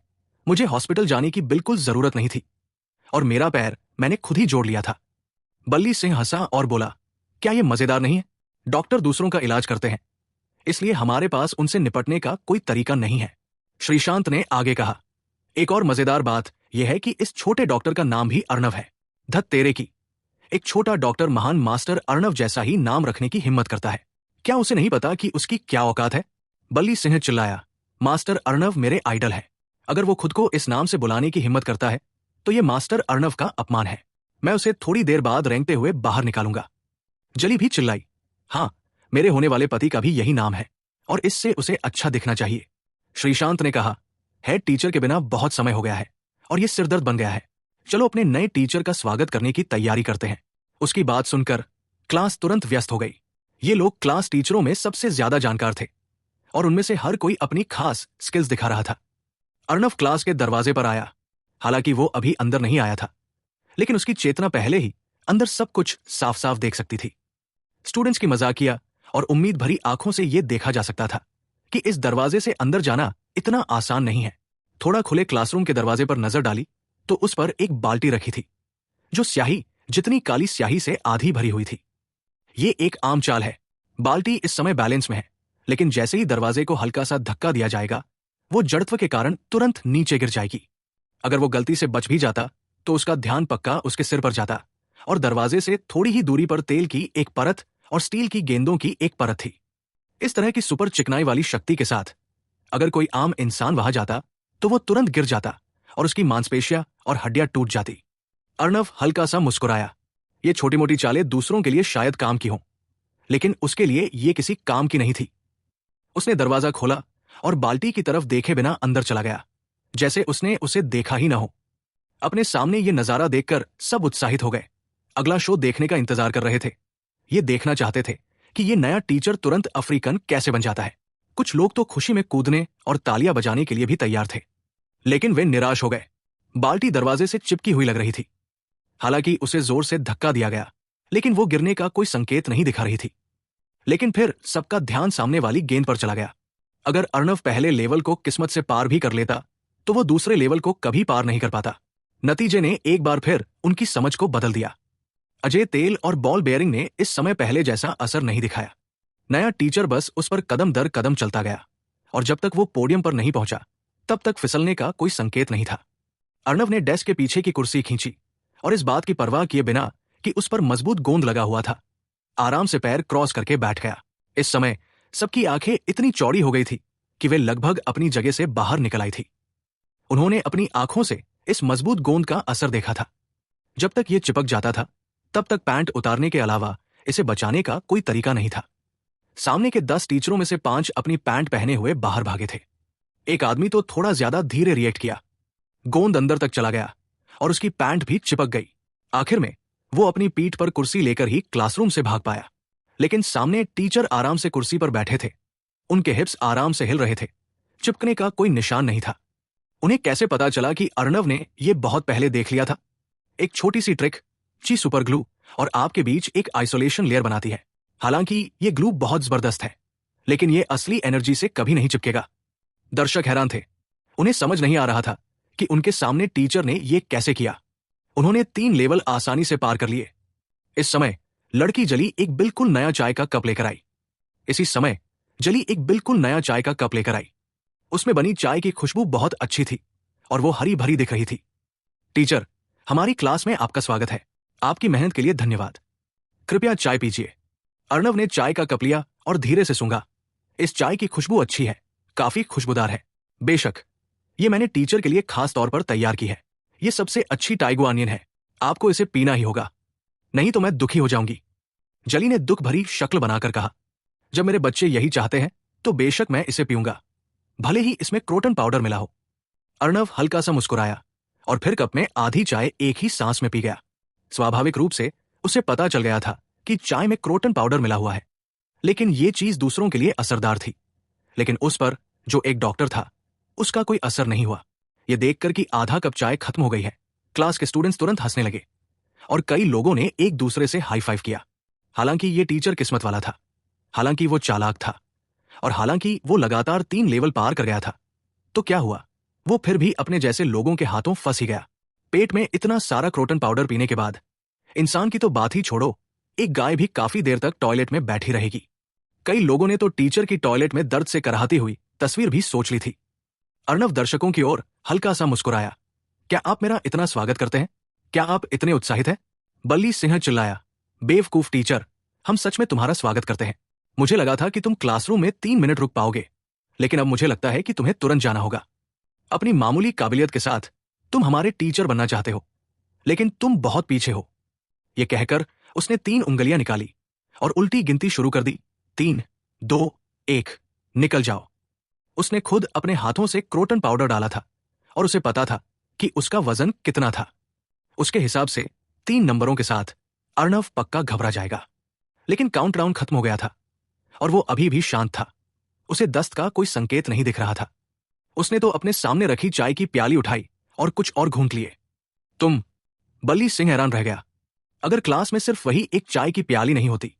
मुझे हॉस्पिटल जाने की बिल्कुल जरूरत नहीं थी और मेरा पैर मैंने खुद ही जोड़ लिया था। बल्ली सिंह हंसा और बोला, क्या यह मजेदार नहीं है? डॉक्टर दूसरों का इलाज करते हैं, इसलिए हमारे पास उनसे निपटने का कोई तरीका नहीं है। श्रीशांत ने आगे कहा, एक और मजेदार बात यह है कि इस छोटे डॉक्टर का नाम भी अर्णव है। धत तेरे की, एक छोटा डॉक्टर महान मास्टर अर्णव जैसा ही नाम रखने की हिम्मत करता है। क्या उसे नहीं पता कि उसकी क्या औकात है? बल्ली सिंह चिल्लाया, मास्टर अर्णव मेरे आइडल है। अगर वो खुद को इस नाम से बुलाने की हिम्मत करता है तो ये मास्टर अर्णव का अपमान है। मैं उसे थोड़ी देर बाद रेंगते हुए बाहर निकालूंगा। जली भी चिल्लाई, हाँ, मेरे होने वाले पति का भी यही नाम है और इससे उसे अच्छा दिखना चाहिए। श्रीशांत ने कहा, हेड टीचर के बिना बहुत समय हो गया है और ये सिरदर्द बन गया है। चलो अपने नए टीचर का स्वागत करने की तैयारी करते हैं। उसकी बात सुनकर क्लास तुरंत व्यस्त हो गई। ये लोग क्लास टीचरों में सबसे ज्यादा जानकार थे और उनमें से हर कोई अपनी खास स्किल्स दिखा रहा था। अर्णव क्लास के दरवाजे पर आया। हालांकि वो अभी अंदर नहीं आया था, लेकिन उसकी चेतना पहले ही अंदर सब कुछ साफ साफ देख सकती थी। स्टूडेंट्स की मजाकिया और उम्मीद भरी आंखों से यह देखा जा सकता था कि इस दरवाजे से अंदर जाना इतना आसान नहीं है। थोड़ा खुले क्लासरूम के दरवाजे पर नजर डाली तो उस पर एक बाल्टी रखी थी जो स्याही जितनी काली स्याही से आधी भरी हुई थी। ये एक आम चाल है। बाल्टी इस समय बैलेंस में है, लेकिन जैसे ही दरवाजे को हल्का सा धक्का दिया जाएगा वो जड़त्व के कारण तुरंत नीचे गिर जाएगी। अगर वो गलती से बच भी जाता तो उसका ध्यान पक्का उसके सिर पर जाता और दरवाजे से थोड़ी ही दूरी पर तेल की एक परत और स्टील की गेंदों की एक परत थी। इस तरह की सुपर चिकनाई वाली शक्ति के साथ अगर कोई आम इंसान वहां जाता तो वो तुरंत गिर जाता और उसकी मांसपेशियां और हड्डियां टूट जाती। अर्णव हल्का सा मुस्कुराया। ये छोटी मोटी चालें दूसरों के लिए शायद काम की हों, लेकिन उसके लिए ये किसी काम की नहीं थी। उसने दरवाजा खोला और बाल्टी की तरफ देखे बिना अंदर चला गया, जैसे उसने उसे देखा ही ना हो। अपने सामने ये नजारा देखकर सब उत्साहित हो गए। अगला शो देखने का इंतजार कर रहे थे। ये देखना चाहते थे कि ये नया टीचर तुरंत अफ्रीकन कैसे बन जाता है। कुछ लोग तो खुशी में कूदने और तालियां बजाने के लिए भी तैयार थे, लेकिन वे निराश हो गए। बाल्टी दरवाजे से चिपकी हुई लग रही थी। हालांकि उसे जोर से धक्का दिया गया, लेकिन वो गिरने का कोई संकेत नहीं दिखा रही थी। लेकिन फिर सबका ध्यान सामने वाली गेंद पर चला गया। अगर अर्णव पहले लेवल को किस्मत से पार भी कर लेता तो वो दूसरे लेवल को कभी पार नहीं कर पाता। नतीजे ने एक बार फिर उनकी समझ को बदल दिया। अजय तेल और बॉल बेयरिंग ने इस समय पहले जैसा असर नहीं दिखाया। नया टीचर बस उस पर कदम दर कदम चलता गया और जब तक वो पोडियम पर नहीं पहुंचा तब तक फिसलने का कोई संकेत नहीं था। अर्णव ने डेस्क के पीछे की कुर्सी खींची और इस बात की परवाह किए बिना कि उस पर मजबूत गोंद लगा हुआ था, आराम से पैर क्रॉस करके बैठ गया। इस समय सबकी आंखें इतनी चौड़ी हो गई थी कि वे लगभग अपनी जगह से बाहर निकल आई थी। उन्होंने अपनी आंखों से इस मजबूत गोंद का असर देखा था। जब तक ये चिपक जाता था तब तक पैंट उतारने के अलावा इसे बचाने का कोई तरीका नहीं था। सामने के 10 टीचरों में से 5 अपनी पैंट पहने हुए बाहर भागे थे। एक आदमी तो थोड़ा ज्यादा धीरे रिएक्ट किया। गोंद अंदर तक चला गया और उसकी पैंट भी चिपक गई। आखिर में वो अपनी पीठ पर कुर्सी लेकर ही क्लासरूम से भाग पाया। लेकिन सामने टीचर आराम से कुर्सी पर बैठे थे। उनके हिप्स आराम से हिल रहे थे। चिपकने का कोई निशान नहीं था। उन्हें कैसे पता चला कि अर्णव ने यह बहुत पहले देख लिया था? एक छोटी सी ट्रिक, ची सुपर ग्लू, और आपके बीच एक आइसोलेशन लेयर बनाती है। हालांकि ये ग्लू बहुत जबरदस्त है, लेकिन ये असली एनर्जी से कभी नहीं चिपकेगा। दर्शक हैरान थे। उन्हें समझ नहीं आ रहा था कि उनके सामने टीचर ने ये कैसे किया। उन्होंने 3 लेवल आसानी से पार कर लिए। इस समय लड़की जली एक बिल्कुल नया चाय का कप लेकर आई। इसी समय जली एक बिल्कुल नया चाय का कप लेकर आई। उसमें बनी चाय की खुशबू बहुत अच्छी थी और वो हरी भरी दिख रही थी। टीचर, हमारी क्लास में आपका स्वागत है। आपकी मेहनत के लिए धन्यवाद। कृपया चाय पीजिए। अर्णव ने चाय का कप लिया और धीरे से सूंघा। इस चाय की खुशबू अच्छी है, काफी खुशबूदार है। बेशक, ये मैंने टीचर के लिए खास तौर पर तैयार की है। ये सबसे अच्छी टाइगो अनियन है। आपको इसे पीना ही होगा, नहीं तो मैं दुखी हो जाऊंगी। जली ने दुख भरी शक्ल बनाकर कहा, जब मेरे बच्चे यही चाहते हैं तो बेशक मैं इसे पीऊंगा, भले ही इसमें क्रोटन पाउडर मिला हो। अर्णव हल्का सा मुस्कुराया और फिर कप में आधी चाय एक ही सांस में पी गया। स्वाभाविक रूप से उसे पता चल गया था कि चाय में क्रोटन पाउडर मिला हुआ है, लेकिन ये चीज दूसरों के लिए असरदार थी। लेकिन उस पर, जो एक डॉक्टर था, उसका कोई असर नहीं हुआ। यह देखकर कि आधा कप चाय खत्म हो गई है, क्लास के स्टूडेंट्स तुरंत हंसने लगे और कई लोगों ने एक दूसरे से हाई फाइव किया। हालांकि ये टीचर किस्मत वाला था, हालांकि वो चालाक था, और हालांकि वो लगातार 3 लेवल पार कर गया था। तो क्या हुआ? वो फिर भी अपने जैसे लोगों के हाथों फंस ही गया। पेट में इतना सारा क्रोटन पाउडर पीने के बाद इंसान की तो बात ही छोड़ो, एक गाय भी काफी देर तक टॉयलेट में बैठी रहेगी। कई लोगों ने तो टीचर की टॉयलेट में दर्द से कराहती हुई तस्वीर भी सोच ली थी। अर्णव दर्शकों की ओर हल्का सा मुस्कुराया। क्या आप मेरा इतना स्वागत करते हैं? क्या आप इतने उत्साहित हैं? बल्ली सिंह चिल्लाया, बेवकूफ टीचर, हम सच में तुम्हारा स्वागत करते हैं। मुझे लगा था कि तुम क्लासरूम में 3 मिनट रुक पाओगे, लेकिन अब मुझे लगता है कि तुम्हें तुरंत जाना होगा। अपनी मामूली काबिलियत के साथ तुम हमारे टीचर बनना चाहते हो, लेकिन तुम बहुत पीछे हो। यह कहकर उसने 3 उंगलियां निकाली और उल्टी गिनती शुरू कर दी। 3, 2, 1, निकल जाओ। उसने खुद अपने हाथों से क्रोटन पाउडर डाला था और उसे पता था कि उसका वजन कितना था। उसके हिसाब से 3 नंबरों के साथ अर्णव पक्का घबरा जाएगा। लेकिन काउंटडाउन खत्म हो गया था और वो अभी भी शांत था। उसे दस्त का कोई संकेत नहीं दिख रहा था। उसने तो अपने सामने रखी चाय की प्याली उठाई और कुछ और घूंट लिए। तुम? बल्ली सिंह हैरान रह गया। अगर क्लास में सिर्फ वही एक चाय की प्याली नहीं होती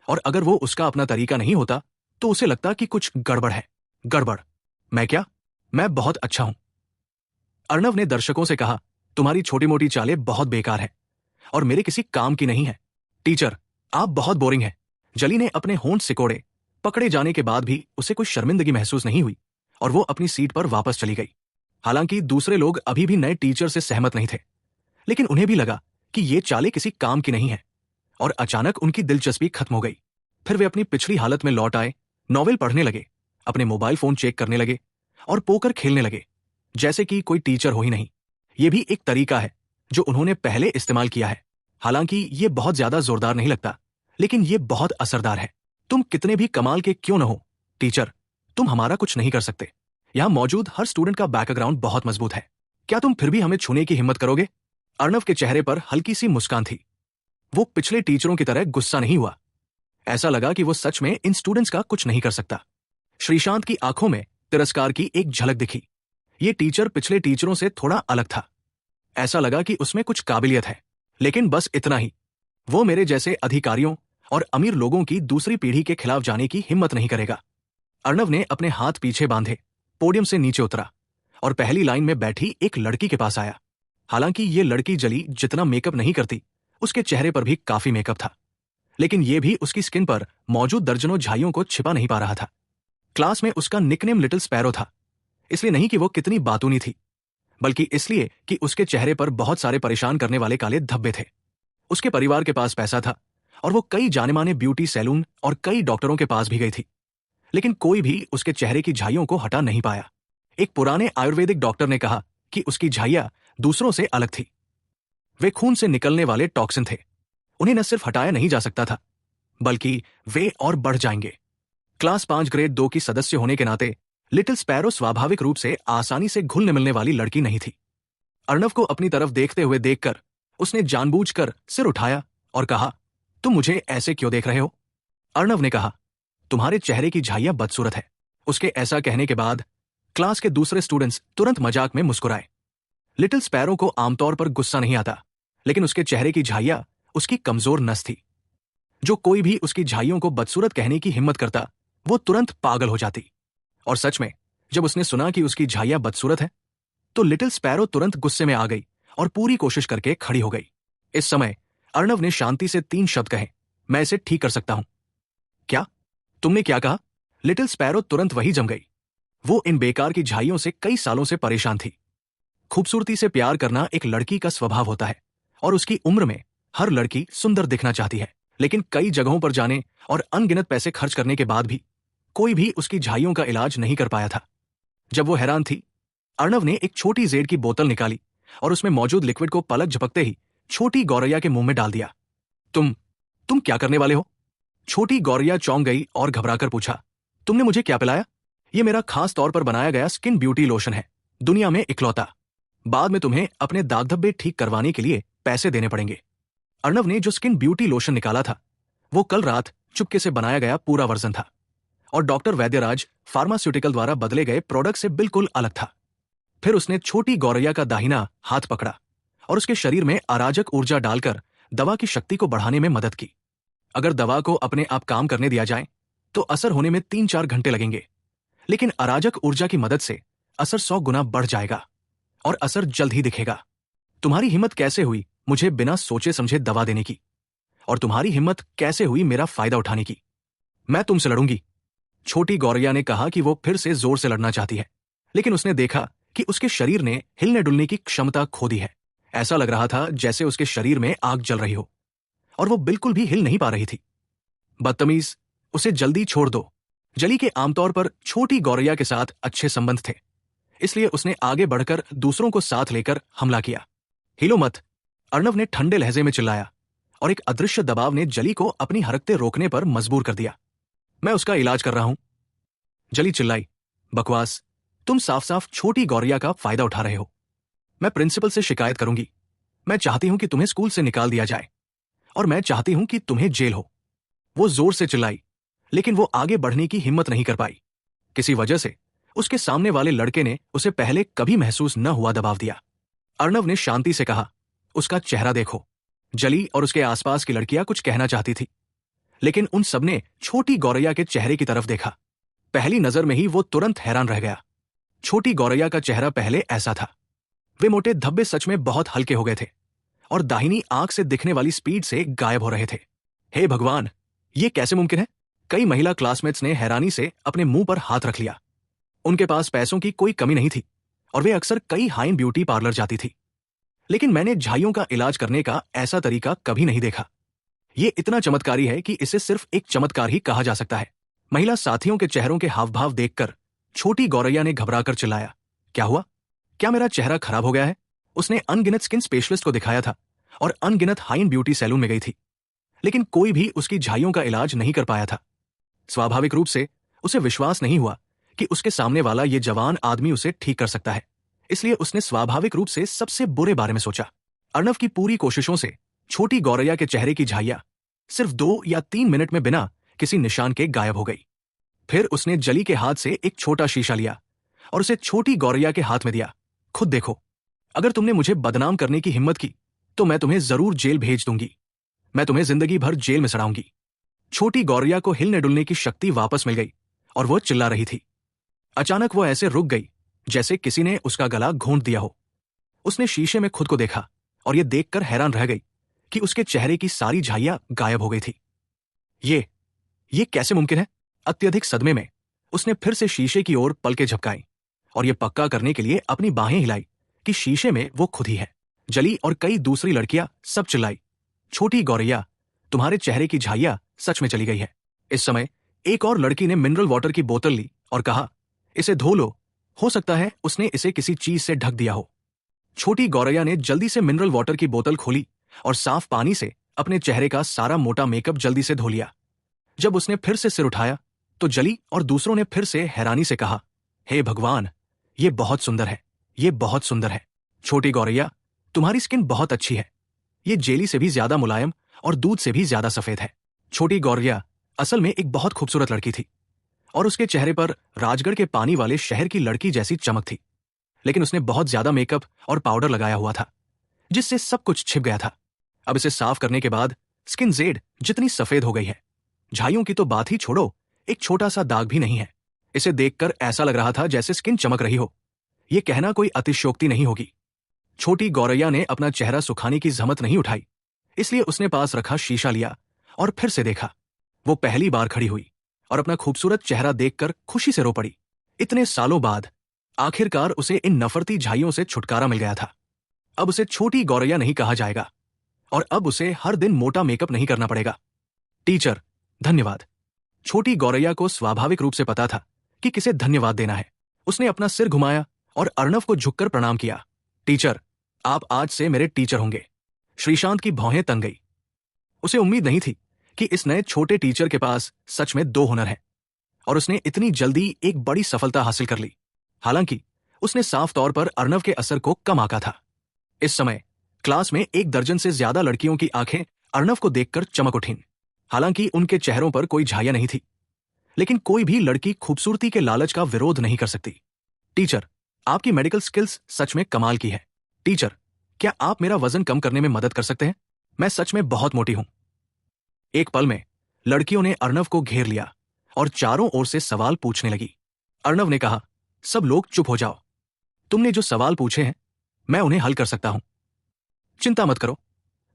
और अगर वो उसका अपना तरीका नहीं होता, तो उसे लगता कि कुछ गड़बड़ है। गड़बड़? मैं क्या? मैं बहुत अच्छा हूं। अर्णव ने दर्शकों से कहा, तुम्हारी छोटी मोटी चालें बहुत बेकार हैं और मेरे किसी काम की नहीं है। टीचर, आप बहुत बोरिंग हैं। जली ने अपने होंठ सिकोड़े। पकड़े जाने के बाद भी उसे कोई शर्मिंदगी महसूस नहीं हुई और वो अपनी सीट पर वापस चली गई। हालांकि दूसरे लोग अभी भी नए टीचर से सहमत नहीं थे, लेकिन उन्हें भी लगा कि ये चालें किसी काम की नहीं है और अचानक उनकी दिलचस्पी खत्म हो गई। फिर वे अपनी पिछली हालत में लौट आए, नॉवेल पढ़ने लगे, अपने मोबाइल फोन चेक करने लगे और पोकर खेलने लगे, जैसे कि कोई टीचर हो ही नहीं। ये भी एक तरीका है जो उन्होंने पहले इस्तेमाल किया है। हालांकि ये बहुत ज्यादा जोरदार नहीं लगता, लेकिन ये बहुत असरदार है। तुम कितने भी कमाल के क्यों न हो टीचर, तुम हमारा कुछ नहीं कर सकते। यहां मौजूद हर स्टूडेंट का बैकग्राउंड बहुत मजबूत है। क्या तुम फिर भी हमें छूने की हिम्मत करोगे? अर्णव के चेहरे पर हल्की सी मुस्कान थी। वो पिछले टीचरों की तरह गुस्सा नहीं हुआ। ऐसा लगा कि वो सच में इन स्टूडेंट्स का कुछ नहीं कर सकता। श्रीशांत की आंखों में तिरस्कार की एक झलक दिखी। ये टीचर पिछले टीचरों से थोड़ा अलग था। ऐसा लगा कि उसमें कुछ काबिलियत है, लेकिन बस इतना ही। वो मेरे जैसे अधिकारियों और अमीर लोगों की दूसरी पीढ़ी के खिलाफ जाने की हिम्मत नहीं करेगा। अर्णव ने अपने हाथ पीछे बांधे, पोडियम से नीचे उतरा और पहली लाइन में बैठी एक लड़की के पास आया। हालांकि ये लड़की जली जितना मेकअप नहीं करती, उसके चेहरे पर भी काफी मेकअप था, लेकिन ये भी उसकी स्किन पर मौजूद दर्जनों झाइयों को छिपा नहीं पा रहा था। क्लास में उसका निकनेम लिटिल स्पैरो था, इसलिए नहीं कि वो कितनी बातूनी थी, बल्कि इसलिए कि उसके चेहरे पर बहुत सारे परेशान करने वाले काले धब्बे थे। उसके परिवार के पास पैसा था और वो कई जाने माने ब्यूटी सैलून और कई डॉक्टरों के पास भी गई थी, लेकिन कोई भी उसके चेहरे की झाइयों को हटा नहीं पाया। एक पुराने आयुर्वेदिक डॉक्टर ने कहा कि उसकी झाइयां दूसरों से अलग थी। वे खून से निकलने वाले टॉक्सिन थे। उन्हें न सिर्फ हटाया नहीं जा सकता था, बल्कि वे और बढ़ जाएंगे। क्लास 5 ग्रेड 2 की सदस्य होने के नाते लिटिल स्पैरो स्वाभाविक रूप से आसानी से घुलने मिलने वाली लड़की नहीं थी। अर्णव को अपनी तरफ देखते हुए देखकर उसने जानबूझकर सिर उठाया और कहा, तुम मुझे ऐसे क्यों देख रहे हो? अर्णव ने कहा, तुम्हारे चेहरे की झाइयां बदसूरत है। उसके ऐसा कहने के बाद क्लास के दूसरे स्टूडेंट्स तुरंत मजाक में मुस्कुराए। लिटिल स्पैरो को आमतौर पर गुस्सा नहीं आता, लेकिन उसके चेहरे की झाइयां उसकी कमजोर नस थी। जो कोई भी उसकी झाइयों को बदसूरत कहने की हिम्मत करता, वो तुरंत पागल हो जाती। और सच में, जब उसने सुना कि उसकी झाइयां बदसूरत है, तो लिटिल स्पैरो तुरंत गुस्से में आ गई और पूरी कोशिश करके खड़ी हो गई। इस समय अर्णव ने शांति से 3 शब्द कहे, मैं इसे ठीक कर सकता हूं। क्या? तुमने क्या कहा? लिटिल स्पैरो तुरंत वही जम गई। वो इन बेकार की झाइयों से कई सालों से परेशान थी। खूबसूरती से प्यार करना एक लड़की का स्वभाव होता है और उसकी उम्र में हर लड़की सुंदर दिखना चाहती है, लेकिन कई जगहों पर जाने और अनगिनत पैसे खर्च करने के बाद भी कोई भी उसकी झाइयों का इलाज नहीं कर पाया था। जब वो हैरान थी, अर्णव ने एक छोटी जेड की बोतल निकाली और उसमें मौजूद लिक्विड को पलक झपकते ही छोटी गौरैया के मुंह में डाल दिया। तुम क्या करने वाले हो? छोटी गौरैया चौंक गई और घबराकर पूछा, तुमने मुझे क्या पिलाया? ये मेरा खास तौर पर बनाया गया स्किन ब्यूटी लोशन है, दुनिया में इकलौता। बाद में तुम्हें अपने दाग धब्बे ठीक करवाने के लिए पैसे देने पड़ेंगे। अर्णव ने जो स्किन ब्यूटी लोशन निकाला था, वो कल रात चुपके से बनाया गया पूरा वर्जन था और डॉक्टर वैद्यराज फार्मास्यूटिकल द्वारा बदले गए प्रोडक्ट से बिल्कुल अलग था। फिर उसने छोटी गौरैया का दाहिना हाथ पकड़ा और उसके शरीर में अराजक ऊर्जा डालकर दवा की शक्ति को बढ़ाने में मदद की। अगर दवा को अपने आप काम करने दिया जाए तो असर होने में 3-4 घंटे लगेंगे, लेकिन अराजक ऊर्जा की मदद से असर 100 गुना बढ़ जाएगा और असर जल्द ही दिखेगा। तुम्हारी हिम्मत कैसे हुई मुझे बिना सोचे समझे दवा देने की? और तुम्हारी हिम्मत कैसे हुई मेरा फायदा उठाने की? मैं तुमसे लड़ूंगी। छोटी गौरैया ने कहा कि वो फिर से जोर से लड़ना चाहती है, लेकिन उसने देखा कि उसके शरीर ने हिलने डुलने की क्षमता खो दी है। ऐसा लग रहा था जैसे उसके शरीर में आग जल रही हो और वो बिल्कुल भी हिल नहीं पा रही थी। बदतमीज, उसे जल्दी छोड़ दो। जली के आमतौर पर छोटी गौरैया के साथ अच्छे संबंध थे, इसलिए उसने आगे बढ़कर दूसरों को साथ लेकर हमला किया। हिलो मत, अर्णव ने ठंडे लहजे में चिल्लाया और एक अदृश्य दबाव ने जली को अपनी हरकतें रोकने पर मजबूर कर दिया। मैं उसका इलाज कर रहा हूं। जली चिल्लाई, बकवास, तुम साफ साफ छोटी गौरैया का फायदा उठा रहे हो। मैं प्रिंसिपल से शिकायत करूंगी। मैं चाहती हूं कि तुम्हें स्कूल से निकाल दिया जाए और मैं चाहती हूं कि तुम्हें जेल हो। वो जोर से चिल्लाई, लेकिन वो आगे बढ़ने की हिम्मत नहीं कर पाई। किसी वजह से उसके सामने वाले लड़के ने उसे पहले कभी महसूस न हुआ दबाव दिया। अर्णव ने शांति से कहा, उसका चेहरा देखो। जली और उसके आसपास की लड़कियां कुछ कहना चाहती थी, लेकिन उन सबने छोटी गौरैया के चेहरे की तरफ देखा। पहली नजर में ही वो तुरंत हैरान रह गया। छोटी गौरैया का चेहरा पहले ऐसा था। वे मोटे धब्बे सच में बहुत हल्के हो गए थे और दाहिनी आंख से दिखने वाली स्पीड से गायब हो रहे थे। हे भगवान, ये कैसे मुमकिन है? कई महिला क्लासमेट्स ने हैरानी से अपने मुंह पर हाथ रख लिया। उनके पास पैसों की कोई कमी नहीं थी और वे अक्सर कई हाई ब्यूटी पार्लर जाती थी, लेकिन मैंने झाइयों का इलाज करने का ऐसा तरीका कभी नहीं देखा। ये इतना चमत्कारी है कि इसे सिर्फ एक चमत्कार ही कहा जा सकता है। महिला साथियों के चेहरों के हावभाव देखकर छोटी गौरैया ने घबराकर चिल्लाया, क्या हुआ? क्या मेरा चेहरा खराब हो गया है? उसने अनगिनत स्किन स्पेशलिस्ट को दिखाया था और अनगिनत हाई एंड ब्यूटी सैलून में गई थी, लेकिन कोई भी उसकी झाइयों का इलाज नहीं कर पाया था। स्वाभाविक रूप से उसे विश्वास नहीं हुआ कि उसके सामने वाला ये जवान आदमी उसे ठीक कर सकता है, इसलिए उसने स्वाभाविक रूप से सबसे बुरे बारे में सोचा। अर्णव की पूरी कोशिशों से छोटी गौरैया के चेहरे की झाइयां सिर्फ 2 या 3 मिनट में बिना किसी निशान के गायब हो गई। फिर उसने जली के हाथ से एक छोटा शीशा लिया और उसे छोटी गौरैया के हाथ में दिया। खुद देखो, अगर तुमने मुझे बदनाम करने की हिम्मत की तो मैं तुम्हें जरूर जेल भेज दूंगी। मैं तुम्हें जिंदगी भर जेल में सड़ाऊंगी। छोटी गौरैया को हिलने डुलने की शक्ति वापस मिल गई और वो चिल्ला रही थी। अचानक वो ऐसे रुक गई जैसे किसी ने उसका गला घोंट दिया हो। उसने शीशे में खुद को देखा और ये देखकर हैरान रह गई कि उसके चेहरे की सारी झाइयां गायब हो गई थी। ये कैसे मुमकिन है? अत्यधिक सदमे में उसने फिर से शीशे की ओर पलकें झपकाई और ये पक्का करने के लिए अपनी बाहें हिलाई कि शीशे में वो खुद ही है। जली और कई दूसरी लड़कियां सब चिल्लाई, छोटी गौरैया, तुम्हारे चेहरे की झाइयां सच में चली गई है। इस समय एक और लड़की ने मिनरल वाटर की बोतल ली और कहा, इसे धो लो, हो सकता है उसने इसे किसी चीज से ढक दिया हो। छोटी गौरैया ने जल्दी से मिनरल वाटर की बोतल खोली और साफ पानी से अपने चेहरे का सारा मोटा मेकअप जल्दी से धो लिया। जब उसने फिर से सिर उठाया तो जली और दूसरों ने फिर से हैरानी से कहा, हे भगवान, ये बहुत सुंदर है, ये बहुत सुंदर है। छोटी गौरैया, तुम्हारी स्किन बहुत अच्छी है, ये जेली से भी ज्यादा मुलायम और दूध से भी ज्यादा सफेद है। छोटी गौरैया असल में एक बहुत खूबसूरत लड़की थी और उसके चेहरे पर राजगढ़ के पानी वाले शहर की लड़की जैसी चमक थी, लेकिन उसने बहुत ज्यादा मेकअप और पाउडर लगाया हुआ था जिससे सब कुछ छिप गया था। अब इसे साफ करने के बाद स्किन जेड जितनी सफेद हो गई है, झाइयों की तो बात ही छोड़ो, एक छोटा सा दाग भी नहीं है। इसे देखकर ऐसा लग रहा था जैसे स्किन चमक रही हो। यह कहना कोई अतिशयोक्ति नहीं होगी। छोटी गौरैया ने अपना चेहरा सुखाने की जहमत नहीं उठाई, इसलिए उसने पास रखा शीशा लिया और फिर से देखा। वो पहली बार खड़ी हुई और अपना खूबसूरत चेहरा देखकर खुशी से रो पड़ी। इतने सालों बाद आखिरकार उसे इन नफरती झाइयों से छुटकारा मिल गया था। अब उसे छोटी गौरैया नहीं कहा जाएगा और अब उसे हर दिन मोटा मेकअप नहीं करना पड़ेगा। टीचर, धन्यवाद। छोटी गौरैया को स्वाभाविक रूप से पता था कि किसे धन्यवाद देना है। उसने अपना सिर घुमाया और अर्णव को झुककर प्रणाम किया। टीचर, आप आज से मेरे टीचर होंगे। श्रीशांत की भौहें तंग गई। उसे उम्मीद नहीं थी कि इस नए छोटे टीचर के पास सच में दो हुनर हैं और उसने इतनी जल्दी एक बड़ी सफलता हासिल कर ली। हालांकि उसने साफ तौर पर अर्णव के असर को कम आंका था। इस समय क्लास में 1 दर्जन से ज्यादा लड़कियों की आंखें अर्णव को देखकर चमक उठीं। हालांकि उनके चेहरों पर कोई झाइयां नहीं थी, लेकिन कोई भी लड़की खूबसूरती के लालच का विरोध नहीं कर सकती। टीचर, आपकी मेडिकल स्किल्स सच में कमाल की है। टीचर, क्या आप मेरा वजन कम करने में मदद कर सकते हैं? मैं सच में बहुत मोटी हूं। एक पल में लड़कियों ने अर्णव को घेर लिया और चारों ओर से सवाल पूछने लगी। अर्णव ने कहा, सब लोग चुप हो जाओ। तुमने जो सवाल पूछे हैं मैं उन्हें हल कर सकता हूं। चिंता मत करो,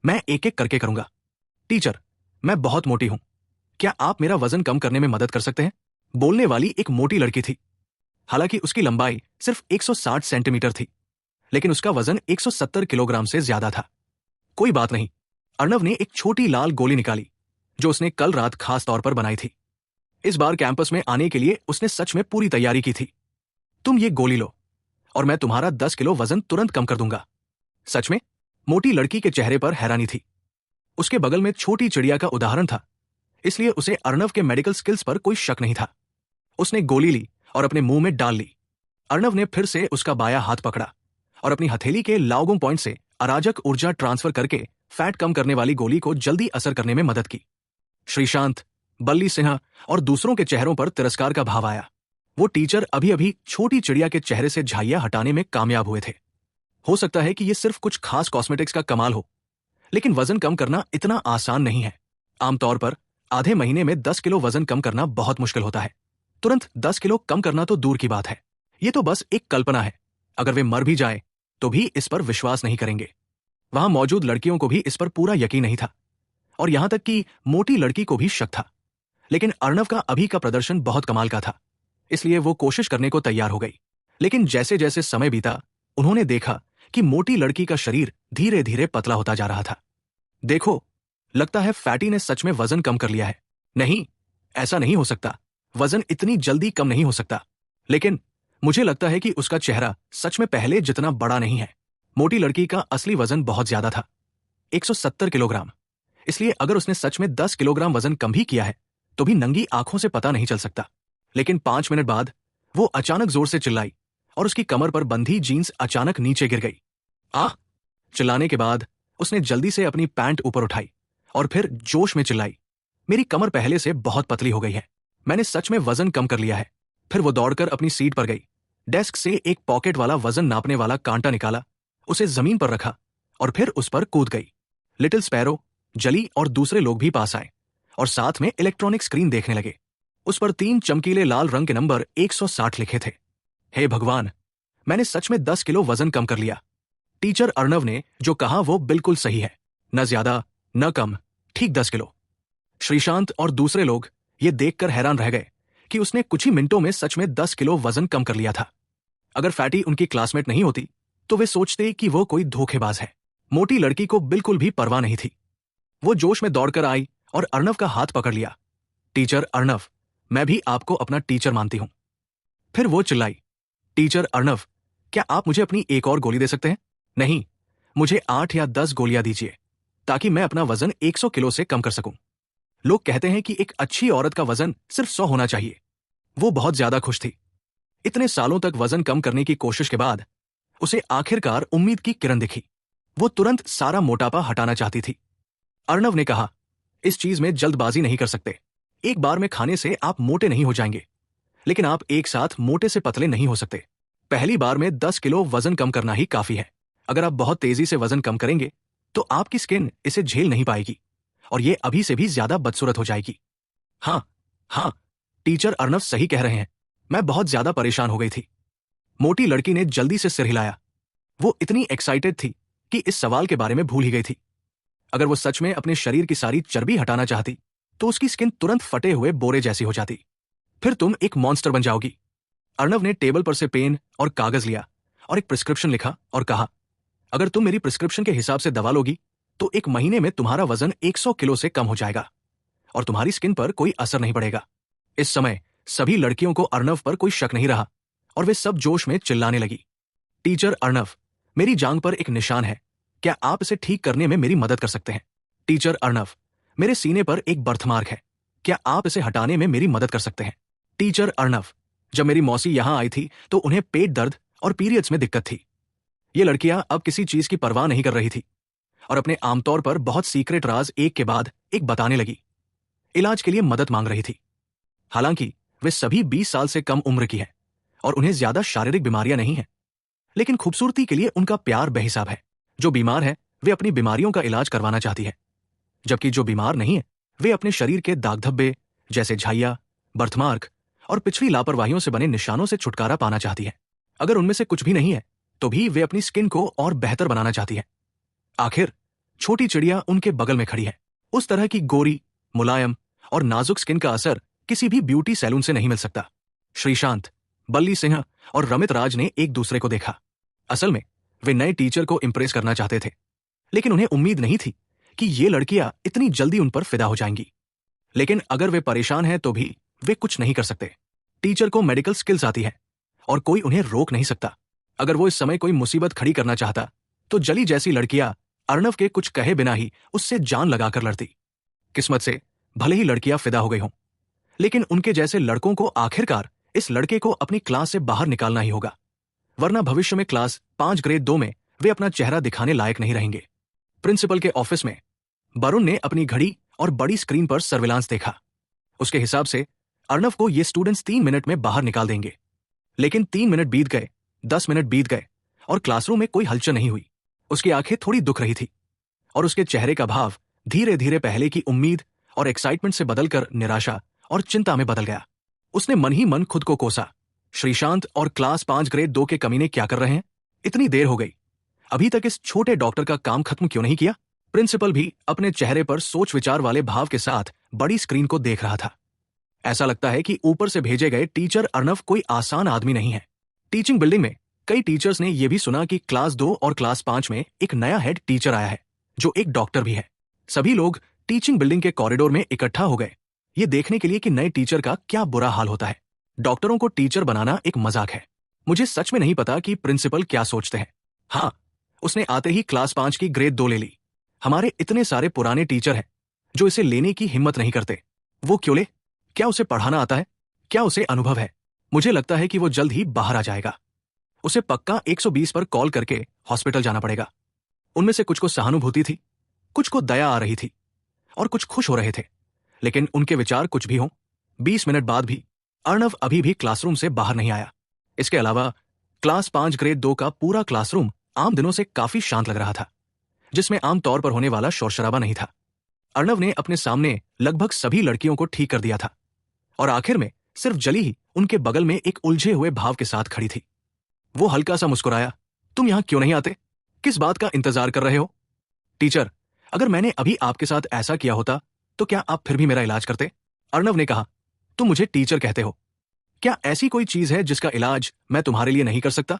मैं एक एक करके करूंगा। टीचर, मैं बहुत मोटी हूं, क्या आप मेरा वजन कम करने में मदद कर सकते हैं? बोलने वाली एक मोटी लड़की थी। हालांकि उसकी लंबाई सिर्फ 160 सेंटीमीटर थी, लेकिन उसका वजन 170 किलोग्राम से ज्यादा था। कोई बात नहीं। अर्णव ने एक छोटी लाल गोली निकाली जो उसने कल रात खास तौर पर बनाई थी। इस बार कैंपस में आने के लिए उसने सच में पूरी तैयारी की थी। तुम ये गोली लो और मैं तुम्हारा 10 किलो वजन तुरंत कम कर दूंगा। सच में? मोटी लड़की के चेहरे पर हैरानी थी। उसके बगल में छोटी चिड़िया का उदाहरण था, इसलिए उसे अर्णव के मेडिकल स्किल्स पर कोई शक नहीं था। उसने गोली ली और अपने मुंह में डाल ली। अर्णव ने फिर से उसका बायां हाथ पकड़ा और अपनी हथेली के लाओगोंग पॉइंट से अराजक ऊर्जा ट्रांसफर करके फैट कम करने वाली गोली को जल्दी असर करने में मदद की। श्रीशांत, बल्ली सिन्हा और दूसरों के चेहरों पर तिरस्कार का भाव आया। वो टीचर अभी अभी छोटी चिड़िया के चेहरे से झाइयां हटाने में कामयाब हुए थे। हो सकता है कि ये सिर्फ कुछ खास कॉस्मेटिक्स का कमाल हो, लेकिन वजन कम करना इतना आसान नहीं है। आमतौर पर आधे महीने में 10 किलो वजन कम करना बहुत मुश्किल होता है। तुरंत 10 किलो कम करना तो दूर की बात है, ये तो बस एक कल्पना है। अगर वे मर भी जाएं तो भी इस पर विश्वास नहीं करेंगे। वहां मौजूद लड़कियों को भी इस पर पूरा यकीन नहीं था और यहां तक कि मोटी लड़की को भी शक था। लेकिन अर्णव का अभी का प्रदर्शन बहुत कमाल का था, इसलिए वो कोशिश करने को तैयार हो गई। लेकिन जैसे जैसे समय बीता उन्होंने देखा कि मोटी लड़की का शरीर धीरे धीरे पतला होता जा रहा था। देखो, लगता है फैटी ने सच में वजन कम कर लिया है। नहीं, ऐसा नहीं हो सकता। वजन इतनी जल्दी कम नहीं हो सकता। लेकिन मुझे लगता है कि उसका चेहरा सच में पहले जितना बड़ा नहीं है। मोटी लड़की का असली वजन बहुत ज्यादा था, 170 किलोग्राम। इसलिए अगर उसने सच में 10 किलोग्राम वजन कम भी किया है तो भी नंगी आंखों से पता नहीं चल सकता। लेकिन 5 मिनट बाद वो अचानक जोर से चिल्लाई और उसकी कमर पर बंधी जीन्स अचानक नीचे गिर गई। आह! चिल्लाने के बाद उसने जल्दी से अपनी पैंट ऊपर उठाई और फिर जोश में चिल्लाई, मेरी कमर पहले से बहुत पतली हो गई है, मैंने सच में वजन कम कर लिया है। फिर वो दौड़कर अपनी सीट पर गई, डेस्क से एक पॉकेट वाला वजन नापने वाला कांटा निकाला, उसे जमीन पर रखा और फिर उस पर कूद गई। लिटिल स्पैरो, जली और दूसरे लोग भी पास आए और साथ में इलेक्ट्रॉनिक स्क्रीन देखने लगे। उस पर 3 चमकीले लाल रंग के नंबर 160 लिखे थे। हे भगवान, मैंने सच में 10 किलो वजन कम कर लिया। टीचर अर्णव ने जो कहा वो बिल्कुल सही है, न ज्यादा न कम, ठीक 10 किलो। श्रीशांत और दूसरे लोग ये देखकर हैरान रह गए कि उसने कुछ ही मिनटों में सच में 10 किलो वजन कम कर लिया था। अगर फैटी उनकी क्लासमेट नहीं होती तो वे सोचते कि वो कोई धोखेबाज है। मोटी लड़की को बिल्कुल भी परवाह नहीं थी। वो जोश में दौड़कर आई और अर्णव का हाथ पकड़ लिया। टीचर अर्णव, मैं भी आपको अपना टीचर मानती हूं। फिर वो चिल्लाई, टीचर अर्णव, क्या आप मुझे अपनी एक और गोली दे सकते हैं? नहीं, मुझे 8 या 10 गोलियां दीजिए। ताकि मैं अपना वजन 100 किलो से कम कर सकूं। लोग कहते हैं कि एक अच्छी औरत का वजन सिर्फ 100 होना चाहिए। वो बहुत ज्यादा खुश थी। इतने सालों तक वजन कम करने की कोशिश के बाद उसे आखिरकार उम्मीद की किरण दिखी। वो तुरंत सारा मोटापा हटाना चाहती थी। अर्णव ने कहा, इस चीज में जल्दबाजी नहीं कर सकते। एक बार में खाने से आप मोटे नहीं हो जाएंगे, लेकिन आप एक साथ मोटे से पतले नहीं हो सकते। पहली बार में 10 किलो वजन कम करना ही काफी है। अगर आप बहुत तेजी से वजन कम करेंगे तो आपकी स्किन इसे झेल नहीं पाएगी और ये अभी से भी ज्यादा बदसूरत हो जाएगी। हाँ हाँ, टीचर अर्णव सही कह रहे हैं। मैं बहुत ज्यादा परेशान हो गई थी। मोटी लड़की ने जल्दी से सिर हिलाया। वो इतनी एक्साइटेड थी कि इस सवाल के बारे में भूल ही गई थी। अगर वो सच में अपने शरीर की सारी चर्बी हटाना चाहती तो उसकी स्किन तुरंत फटे हुए बोरे जैसी हो जाती। फिर तुम एक मॉन्स्टर बन जाओगी। अर्णव ने टेबल पर से पेन और कागज लिया और एक प्रिस्क्रिप्शन लिखा और कहा, अगर तुम मेरी प्रिस्क्रिप्शन के हिसाब से दवा लोगी तो एक महीने में तुम्हारा वजन 100 किलो से कम हो जाएगा और तुम्हारी स्किन पर कोई असर नहीं पड़ेगा। इस समय सभी लड़कियों को अर्णव पर कोई शक नहीं रहा और वे सब जोश में चिल्लाने लगी, टीचर अर्णव, मेरी जांघ पर एक निशान है, क्या आप इसे ठीक करने में मेरी मदद कर सकते हैं? टीचर अर्णव, मेरे सीने पर एक बर्थमार्क है, क्या आप इसे हटाने में मेरी मदद कर सकते हैं? टीचर अर्णव, जब मेरी मौसी यहां आई थी तो उन्हें पेट दर्द और पीरियड्स में दिक्कत थी। ये लड़कियां अब किसी चीज की परवाह नहीं कर रही थी और अपने आमतौर पर बहुत सीक्रेट राज एक के बाद एक बताने लगी। इलाज के लिए मदद मांग रही थी। हालांकि वे सभी 20 साल से कम उम्र की हैं और उन्हें ज्यादा शारीरिक बीमारियां नहीं हैं, लेकिन खूबसूरती के लिए उनका प्यार बेहिसाब है। जो बीमार है वे अपनी बीमारियों का इलाज करवाना चाहती है, जबकि जो बीमार नहीं है वे अपने शरीर के दाग धब्बे जैसे झाइया, बर्थमार्क और पिछली लापरवाहियों से बने निशानों से छुटकारा पाना चाहती है। अगर उनमें से कुछ भी नहीं है तो भी वे अपनी स्किन को और बेहतर बनाना चाहती है। आखिर छोटी चिड़िया उनके बगल में खड़ी है। उस तरह की गोरी, मुलायम और नाजुक स्किन का असर किसी भी ब्यूटी सैलून से नहीं मिल सकता। श्रीशांत, बल्ली सिंह और रमित राज ने एक दूसरे को देखा। असल में वे नए टीचर को इंप्रेस करना चाहते थे, लेकिन उन्हें उम्मीद नहीं थी कि ये लड़कियां इतनी जल्दी उन पर फिदा हो जाएंगी। लेकिन अगर वे परेशान हैं तो भी वे कुछ नहीं कर सकते। टीचर को मेडिकल स्किल्स आती है और कोई उन्हें रोक नहीं सकता। अगर वो इस समय कोई मुसीबत खड़ी करना चाहता तो जली जैसी लड़कियां अर्णव के कुछ कहे बिना ही उससे जान लगाकर लड़ती। किस्मत से भले ही लड़कियां फिदा हो गई हों, लेकिन उनके जैसे लड़कों को आखिरकार इस लड़के को अपनी क्लास से बाहर निकालना ही होगा, वरना भविष्य में क्लास 5 ग्रेड 2 में वे अपना चेहरा दिखाने लायक नहीं रहेंगे। प्रिंसिपल के ऑफिस में वरुण ने अपनी घड़ी और बड़ी स्क्रीन पर सर्विलांस देखा। उसके हिसाब से अर्णव को ये स्टूडेंट्स 3 मिनट में बाहर निकाल देंगे। लेकिन 3 मिनट बीत गए, 10 मिनट बीत गए और क्लासरूम में कोई हलचल नहीं हुई। उसकी आंखें थोड़ी दुख रही थी और उसके चेहरे का भाव धीरे धीरे पहले की उम्मीद और एक्साइटमेंट से बदलकर निराशा और चिंता में बदल गया। उसने मन ही मन खुद को कोसा, श्रीशांत और क्लास 5 ग्रेड 2 के कमीने क्या कर रहे हैं? इतनी देर हो गई, अभी तक इस छोटे डॉक्टर का काम खत्म क्यों नहीं किया? प्रिंसिपल भी अपने चेहरे पर सोच विचार वाले भाव के साथ बड़ी स्क्रीन को देख रहा था। ऐसा लगता है कि ऊपर से भेजे गए टीचर अर्णव कोई आसान आदमी नहीं है। टीचिंग बिल्डिंग में कई टीचर्स ने यह भी सुना कि क्लास 2 और क्लास 5 में एक नया हेड टीचर आया है जो एक डॉक्टर भी है। सभी लोग टीचिंग बिल्डिंग के कॉरिडोर में इकट्ठा हो गए, ये देखने के लिए कि नए टीचर का क्या बुरा हाल होता है। डॉक्टरों को टीचर बनाना एक मजाक है। मुझे सच में नहीं पता कि प्रिंसिपल क्या सोचते हैं। हाँ, उसने आते ही क्लास 5 की ग्रेड 2 ले ली। हमारे इतने सारे पुराने टीचर हैं जो इसे लेने की हिम्मत नहीं करते। वो क्यों ले? क्या उसे पढ़ाना आता है? क्या उसे अनुभव है? मुझे लगता है कि वो जल्द ही बाहर आ जाएगा। उसे पक्का 120 पर कॉल करके हॉस्पिटल जाना पड़ेगा। उनमें से कुछ को सहानुभूति थी, कुछ को दया आ रही थी और कुछ खुश हो रहे थे। लेकिन उनके विचार कुछ भी हों, 20 मिनट बाद भी अर्णव अभी भी क्लासरूम से बाहर नहीं आया। इसके अलावा क्लास 5 ग्रेड 2 का पूरा क्लासरूम आम दिनों से काफी शांत लग रहा था, जिसमें आम तौर पर होने वाला शोर शराबा नहीं था। अर्णव ने अपने सामने लगभग सभी लड़कियों को ठीक कर दिया था और आखिर में सिर्फ जली ही उनके बगल में एक उलझे हुए भाव के साथ खड़ी थी। वो हल्का सा मुस्कुराया, तुम यहां क्यों नहीं आते? किस बात का इंतजार कर रहे हो? टीचर, अगर मैंने अभी आपके साथ ऐसा किया होता तो क्या आप फिर भी मेरा इलाज करते? अर्णव ने कहा, तुम मुझे टीचर कहते हो, क्या ऐसी कोई चीज है जिसका इलाज मैं तुम्हारे लिए नहीं कर सकता?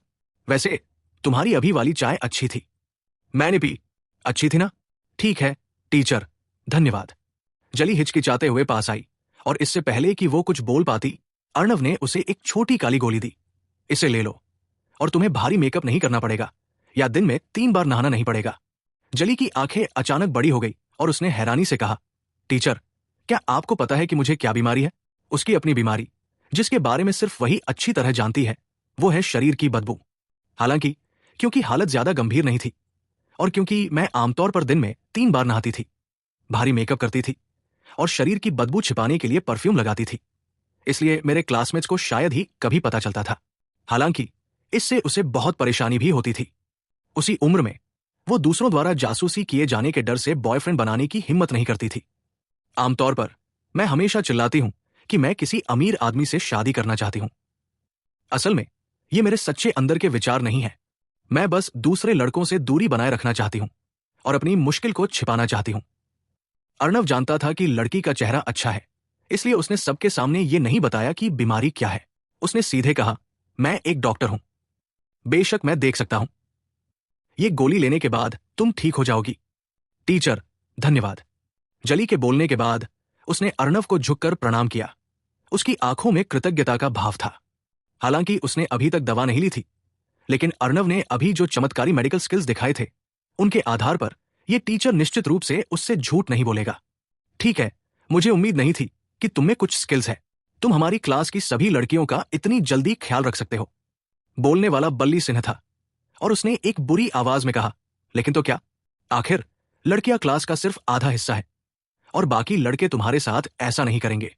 वैसे तुम्हारी अभी वाली चाय अच्छी थी। मैंने पी। अच्छी थी ना? ठीक है टीचर, धन्यवाद। जली हिचकिचाते हुए पास आई और इससे पहले कि वो कुछ बोल पाती, अर्णव ने उसे एक छोटी काली गोली दी। इसे ले लो और तुम्हें भारी मेकअप नहीं करना पड़ेगा या दिन में 3 बार नहाना नहीं पड़ेगा। जली की आंखें अचानक बड़ी हो गई और उसने हैरानी से कहा, टीचर, क्या आपको पता है कि मुझे क्या बीमारी है? उसकी अपनी बीमारी, जिसके बारे में सिर्फ वही अच्छी तरह जानती है, वो है शरीर की बदबू। हालांकि क्योंकि हालत ज्यादा गंभीर नहीं थी और क्योंकि मैं आमतौर पर दिन में 3 बार नहाती थी, भारी मेकअप करती थी और शरीर की बदबू छिपाने के लिए परफ्यूम लगाती थी, इसलिए मेरे क्लासमेट्स को शायद ही कभी पता चलता था। हालांकि इससे उसे बहुत परेशानी भी होती थी। उसी उम्र में वो दूसरों द्वारा जासूसी किए जाने के डर से बॉयफ्रेंड बनाने की हिम्मत नहीं करती थी। आमतौर पर मैं हमेशा चिल्लाती हूं कि मैं किसी अमीर आदमी से शादी करना चाहती हूं। असल में ये मेरे सच्चे अंदर के विचार नहीं है। मैं बस दूसरे लड़कों से दूरी बनाए रखना चाहती हूं और अपनी मुश्किल को छिपाना चाहती हूं। अर्णव जानता था कि लड़की का चेहरा अच्छा है, इसलिए उसने सबके सामने ये नहीं बताया कि बीमारी क्या है। उसने सीधे कहा, मैं एक डॉक्टर हूं, बेशक मैं देख सकता हूं। ये गोली लेने के बाद तुम ठीक हो जाओगी। टीचर, धन्यवाद। जली के बोलने के बाद उसने अर्णव को झुककर प्रणाम किया। उसकी आंखों में कृतज्ञता का भाव था। हालांकि उसने अभी तक दवा नहीं ली थी, लेकिन अर्णव ने अभी जो चमत्कारी मेडिकल स्किल्स दिखाए थे, उनके आधार पर यह टीचर निश्चित रूप से उससे झूठ नहीं बोलेगा। ठीक है, मुझे उम्मीद नहीं थी कि तुम में कुछ स्किल्स है। तुम हमारी क्लास की सभी लड़कियों का इतनी जल्दी ख्याल रख सकते हो। बोलने वाला बल्ली सिन्हा था और उसने एक बुरी आवाज में कहा, लेकिन तो क्या, आखिर लड़कियां क्लास का सिर्फ आधा हिस्सा है और बाकी लड़के तुम्हारे साथ ऐसा नहीं करेंगे।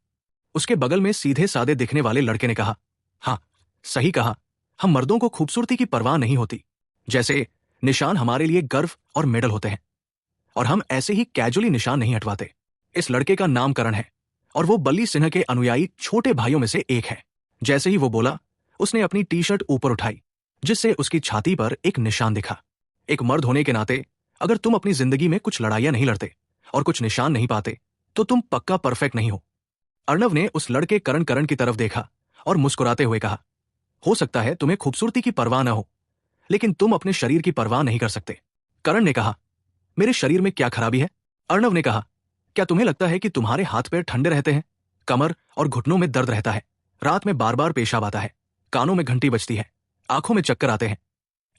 उसके बगल में सीधे सादे दिखने वाले लड़के ने कहा, हाँ, सही कहा, हम मर्दों को खूबसूरती की परवाह नहीं होती। जैसे निशान हमारे लिए गर्व और मेडल होते हैं और हम ऐसे ही कैजुअली निशान नहीं हटवाते। इस लड़के का नाम करण है और वो बल्ली सिन्हा के अनुयायी छोटे भाइयों में से एक है। जैसे ही वो बोला, उसने अपनी टी शर्ट ऊपर उठाई, जिससे उसकी छाती पर एक निशान दिखा। एक मर्द होने के नाते अगर तुम अपनी जिंदगी में कुछ लड़ाइयां नहीं लड़ते और कुछ निशान नहीं पाते, तो तुम पक्का परफेक्ट नहीं हो। अर्णव ने उस लड़के करण की तरफ देखा और मुस्कुराते हुए कहा, हो सकता है तुम्हें खूबसूरती की परवाह न हो, लेकिन तुम अपने शरीर की परवाह नहीं कर सकते। करण ने कहा, मेरे शरीर में क्या खराबी है? अर्णव ने कहा, क्या तुम्हें लगता है कि तुम्हारे हाथ पैर ठंडे रहते हैं? कमर और घुटनों में दर्द रहता है, रात में बार बार पेशाब आता है, कानों में घंटी बजती है, आंखों में चक्कर आते हैं,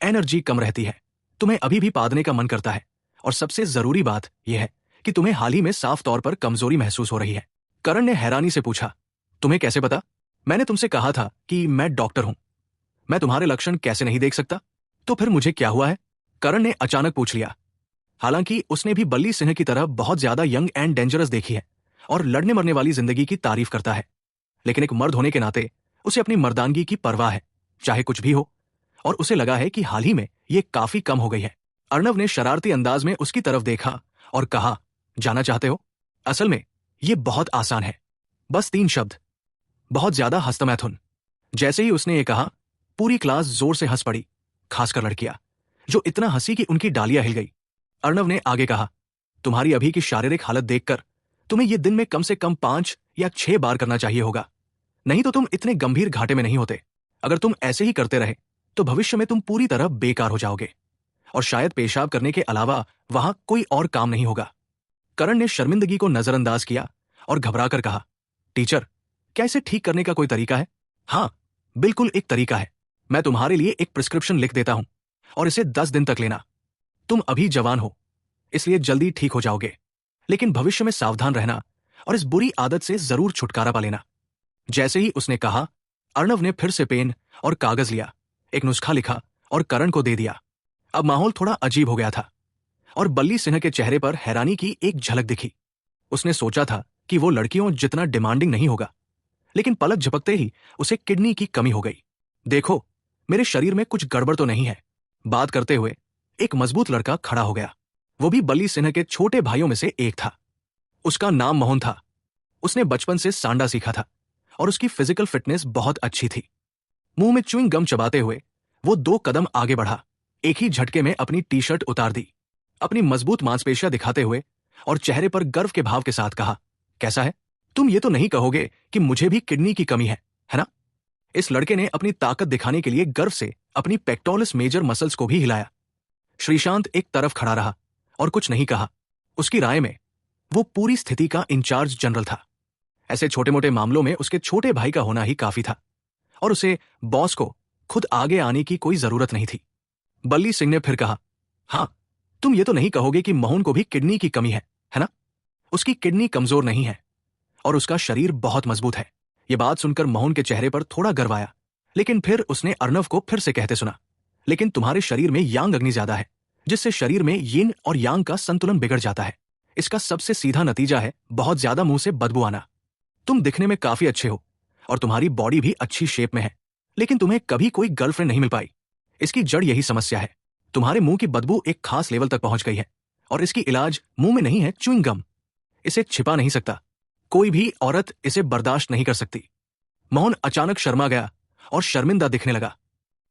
एनर्जी कम रहती है, तुम्हें अभी भी पादने का मन करता है, और सबसे जरूरी बात यह है कि तुम्हें हाल ही में साफ तौर पर कमजोरी महसूस हो रही है। करण ने हैरानी से पूछा, तुम्हें कैसे पता? मैंने तुमसे कहा था कि मैं डॉक्टर हूं। मैं तुम्हारे लक्षण कैसे नहीं देख सकता? तो फिर मुझे क्या हुआ है? करण ने अचानक पूछ लिया। हालांकि उसने भी बल्ली सिन्हा की तरह बहुत ज्यादा यंग एंड डेंजरस देखी है और लड़ने मरने वाली जिंदगी की तारीफ करता है, लेकिन एक मर्द होने के नाते उसे अपनी मर्दानगी की परवाह है, चाहे कुछ भी हो, और उसे लगा है कि हाल ही में ये काफी कम हो गई है। अर्णव ने शरारती अंदाज में उसकी तरफ देखा और कहा, जाना चाहते हो? असल में ये बहुत आसान है, बस 3 शब्द, बहुत ज्यादा हस्तमैथुन। जैसे ही उसने ये कहा, पूरी क्लास जोर से हंस पड़ी, खासकर लड़कियां, जो इतना हंसी कि उनकी डालियां हिल गई। अर्णव ने आगे कहा, तुम्हारी अभी की शारीरिक हालत देखकर तुम्हें यह दिन में कम से कम 5 या 6 बार करना चाहिए होगा, नहीं तो तुम इतने गंभीर घाटे में नहीं होते। अगर तुम ऐसे ही करते रहे तो भविष्य में तुम पूरी तरह बेकार हो जाओगे और शायद पेशाब करने के अलावा वहां कोई और काम नहीं होगा। करण ने शर्मिंदगी को नजरअंदाज किया और घबराकर कहा, टीचर, क्या इसे ठीक करने का कोई तरीका है? हाँ, बिल्कुल एक तरीका है। मैं तुम्हारे लिए एक प्रिस्क्रिप्शन लिख देता हूं और इसे 10 दिन तक लेना। तुम अभी जवान हो, इसलिए जल्दी ठीक हो जाओगे, लेकिन भविष्य में सावधान रहना और इस बुरी आदत से जरूर छुटकारा पा लेना। जैसे ही उसने कहा, अर्णव ने फिर से पेन और कागज लिया, एक नुस्खा लिखा और करण को दे दिया। अब माहौल थोड़ा अजीब हो गया था और बल्ली सिन्हा के चेहरे पर हैरानी की एक झलक दिखी। उसने सोचा था कि वो लड़कियों जितना डिमांडिंग नहीं होगा, लेकिन पलक झपकते ही उसे किडनी की कमी हो गई। देखो, मेरे शरीर में कुछ गड़बड़ तो नहीं है। बात करते हुए एक मजबूत लड़का खड़ा हो गया। वो भी बल्ली सिन्हा के छोटे भाइयों में से एक था। उसका नाम मोहन था। उसने बचपन से सांडा सीखा था और उसकी फिजिकल फिटनेस बहुत अच्छी थी। मुंह में च्युइंग गम चबाते हुए वो 2 कदम आगे बढ़ा, एक ही झटके में अपनी टी शर्ट उतार दी, अपनी मजबूत मांसपेशियां दिखाते हुए और चेहरे पर गर्व के भाव के साथ कहा, कैसा है? तुम ये तो नहीं कहोगे कि मुझे भी किडनी की कमी है ना? इस लड़के ने अपनी ताकत दिखाने के लिए गर्व से अपनी पेक्टोरलिस मेजर मसल्स को भी हिलाया। श्रीशांत एक तरफ खड़ा रहा और कुछ नहीं कहा। उसकी राय में वो पूरी स्थिति का इंचार्ज जनरल था। ऐसे छोटे मोटे मामलों में उसके छोटे भाई का होना ही काफी था और उसे बॉस को खुद आगे आने की कोई जरूरत नहीं थी। बल्ली सिंह ने फिर कहा, हाँ, तुम ये तो नहीं कहोगे कि मोहन को भी किडनी की कमी है ना? उसकी किडनी कमजोर नहीं है और उसका शरीर बहुत मजबूत है। ये बात सुनकर मोहन के चेहरे पर थोड़ा गर्व आया, लेकिन फिर उसने अर्नव को फिर से कहते सुना, लेकिन तुम्हारे शरीर में यांग अग्नि ज्यादा है, जिससे शरीर में यिन और यांग का संतुलन बिगड़ जाता है। इसका सबसे सीधा नतीजा है बहुत ज्यादा मुंह से बदबू आना। तुम दिखने में काफी अच्छे हो और तुम्हारी बॉडी भी अच्छी शेप में है, लेकिन तुम्हें कभी कोई गर्लफ्रेंड नहीं मिल पाई। इसकी जड़ यही समस्या है। तुम्हारे मुंह की बदबू एक खास लेवल तक पहुंच गई है और इसकी इलाज मुंह में नहीं है, च्युइंग गम। इसे छिपा नहीं सकता, कोई भी औरत इसे बर्दाश्त नहीं कर सकती। मोहन अचानक शर्मा गया और शर्मिंदा दिखने लगा।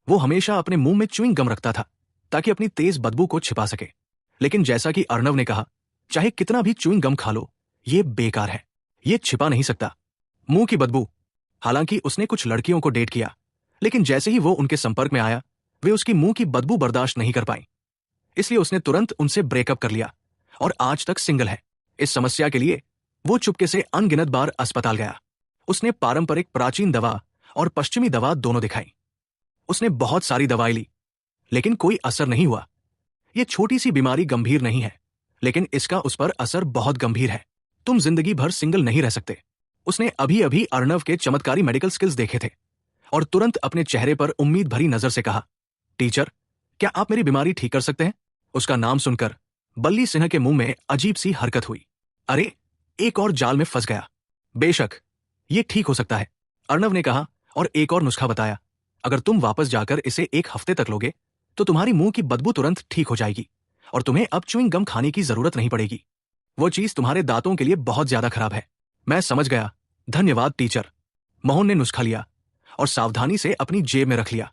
वो हमेशा अपने मुंह में च्युइंग गम रखता था ताकि अपनी तेज बदबू को छिपा सके, लेकिन जैसा कि अर्नव ने कहा, चाहे कितना भी च्युइंग गम खा लो, ये बेकार है, ये छिपा नहीं सकता। मुंह की बदबू। हालांकि उसने कुछ लड़कियों को डेट किया, लेकिन जैसे ही वो उनके संपर्क में आया, वे उसकी मुंह की बदबू बर्दाश्त नहीं कर पाई। इसलिए उसने तुरंत उनसे ब्रेकअप कर लिया और आज तक सिंगल है। इस समस्या के लिए वो चुपके से अनगिनत बार अस्पताल गया। उसने पारंपरिक प्राचीन दवा और पश्चिमी दवा दोनों दिखाई। उसने बहुत सारी दवाई ली, लेकिन कोई असर नहीं हुआ। ये छोटी सी बीमारी गंभीर नहीं है, लेकिन इसका उस पर असर बहुत गंभीर है। तुम जिंदगी भर सिंगल नहीं रह सकते। उसने अभी अभी अर्नव के चमत्कारी मेडिकल स्किल्स देखे थे और तुरंत अपने चेहरे पर उम्मीद भरी नजर से कहा, टीचर, क्या आप मेरी बीमारी ठीक कर सकते हैं? उसका नाम सुनकर बल्ली सिन्हा के मुंह में अजीब सी हरकत हुई। अरे, एक और जाल में फंस गया। बेशक, ये ठीक हो सकता है, अर्नव ने कहा और एक और नुस्खा बताया। अगर तुम वापस जाकर इसे एक हफ्ते तक लोगे तो तुम्हारी मुंह की बदबू तुरंत ठीक हो जाएगी और तुम्हें अब च्युइंग गम खाने की जरूरत नहीं पड़ेगी। वो चीज तुम्हारे दांतों के लिए बहुत ज्यादा खराब है। मैं समझ गया, धन्यवाद टीचर। मोहन ने नुस्खा लिया और सावधानी से अपनी जेब में रख लिया।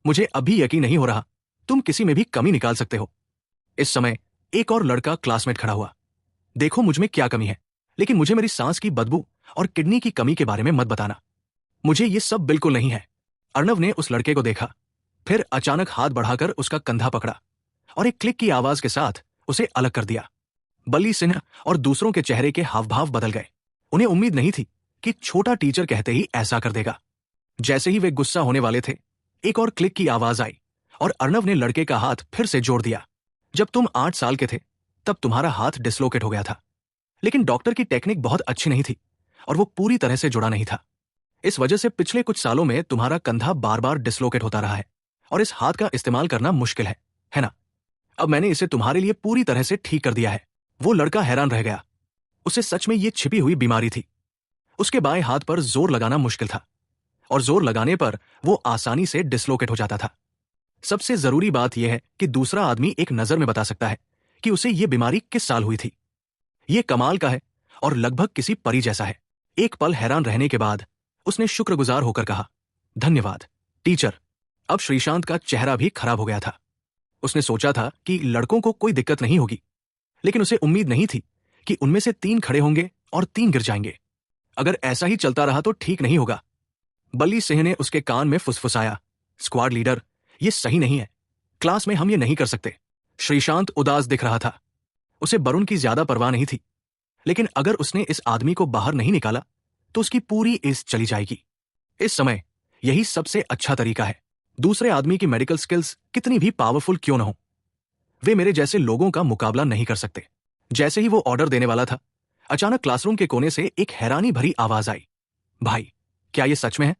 मुझे अभी यकीन नहीं हो रहा, तुम किसी में भी कमी निकाल सकते हो। इस समय एक और लड़का क्लासमेट खड़ा हुआ। देखो मुझ में क्या कमी है, लेकिन मुझे मेरी सांस की बदबू और किडनी की कमी के बारे में मत बताना। मुझे ये सब बिल्कुल नहीं है। अर्नव ने उस लड़के को देखा, फिर अचानक हाथ बढ़ाकर उसका कंधा पकड़ा और एक क्लिक की आवाज के साथ उसे अलग कर दिया। बल्ली सिन्हा और दूसरों के चेहरे के हावभाव बदल गए। उन्हें उम्मीद नहीं थी कि छोटा टीचर कहते ही ऐसा कर देगा। जैसे ही वे गुस्सा होने वाले थे, एक और क्लिक की आवाज आई और अर्नव ने लड़के का हाथ फिर से जोड़ दिया। जब तुम 8 साल के थे तब तुम्हारा हाथ डिसलोकेट हो गया था, लेकिन डॉक्टर की टेक्निक बहुत अच्छी नहीं थी और वो पूरी तरह से जुड़ा नहीं था। इस वजह से पिछले कुछ सालों में तुम्हारा कंधा बार बार डिसलोकेट होता रहा है और इस हाथ का इस्तेमाल करना मुश्किल है ना? अब मैंने इसे तुम्हारे लिए पूरी तरह से ठीक कर दिया है। वो लड़का हैरान रह गया। उसे सच में ये छिपी हुई बीमारी थी। उसके बाएं हाथ पर जोर लगाना मुश्किल था और जोर लगाने पर वो आसानी से डिसलोकेट हो जाता था। सबसे जरूरी बात यह है कि दूसरा आदमी एक नजर में बता सकता है कि उसे ये बीमारी किस साल हुई थी। ये कमाल का है और लगभग किसी परी जैसा है। एक पल हैरान रहने के बाद उसने शुक्रगुजार होकर कहा, धन्यवाद टीचर। अब श्रीशांत का चेहरा भी खराब हो गया था। उसने सोचा था कि लड़कों को कोई दिक्कत नहीं होगी, लेकिन उसे उम्मीद नहीं थी कि उनमें से 3 खड़े होंगे और 3 गिर जाएंगे। अगर ऐसा ही चलता रहा तो ठीक नहीं होगा। बल्ली सिंह ने उसके कान में फुसफुसाया, स्क्वाड लीडर, ये सही नहीं है। क्लास में हम ये नहीं कर सकते। श्रीशांत उदास दिख रहा था। उसे वरुण की ज्यादा परवाह नहीं थी, लेकिन अगर उसने इस आदमी को बाहर नहीं निकाला तो उसकी पूरी इस चली जाएगी। इस समय यही सबसे अच्छा तरीका है। दूसरे आदमी की मेडिकल स्किल्स कितनी भी पावरफुल क्यों न हो, वे मेरे जैसे लोगों का मुकाबला नहीं कर सकते। जैसे ही वो ऑर्डर देने वाला था, अचानक क्लासरूम के कोने से एक हैरानी भरी आवाज आई, भाई, क्या ये सच में है?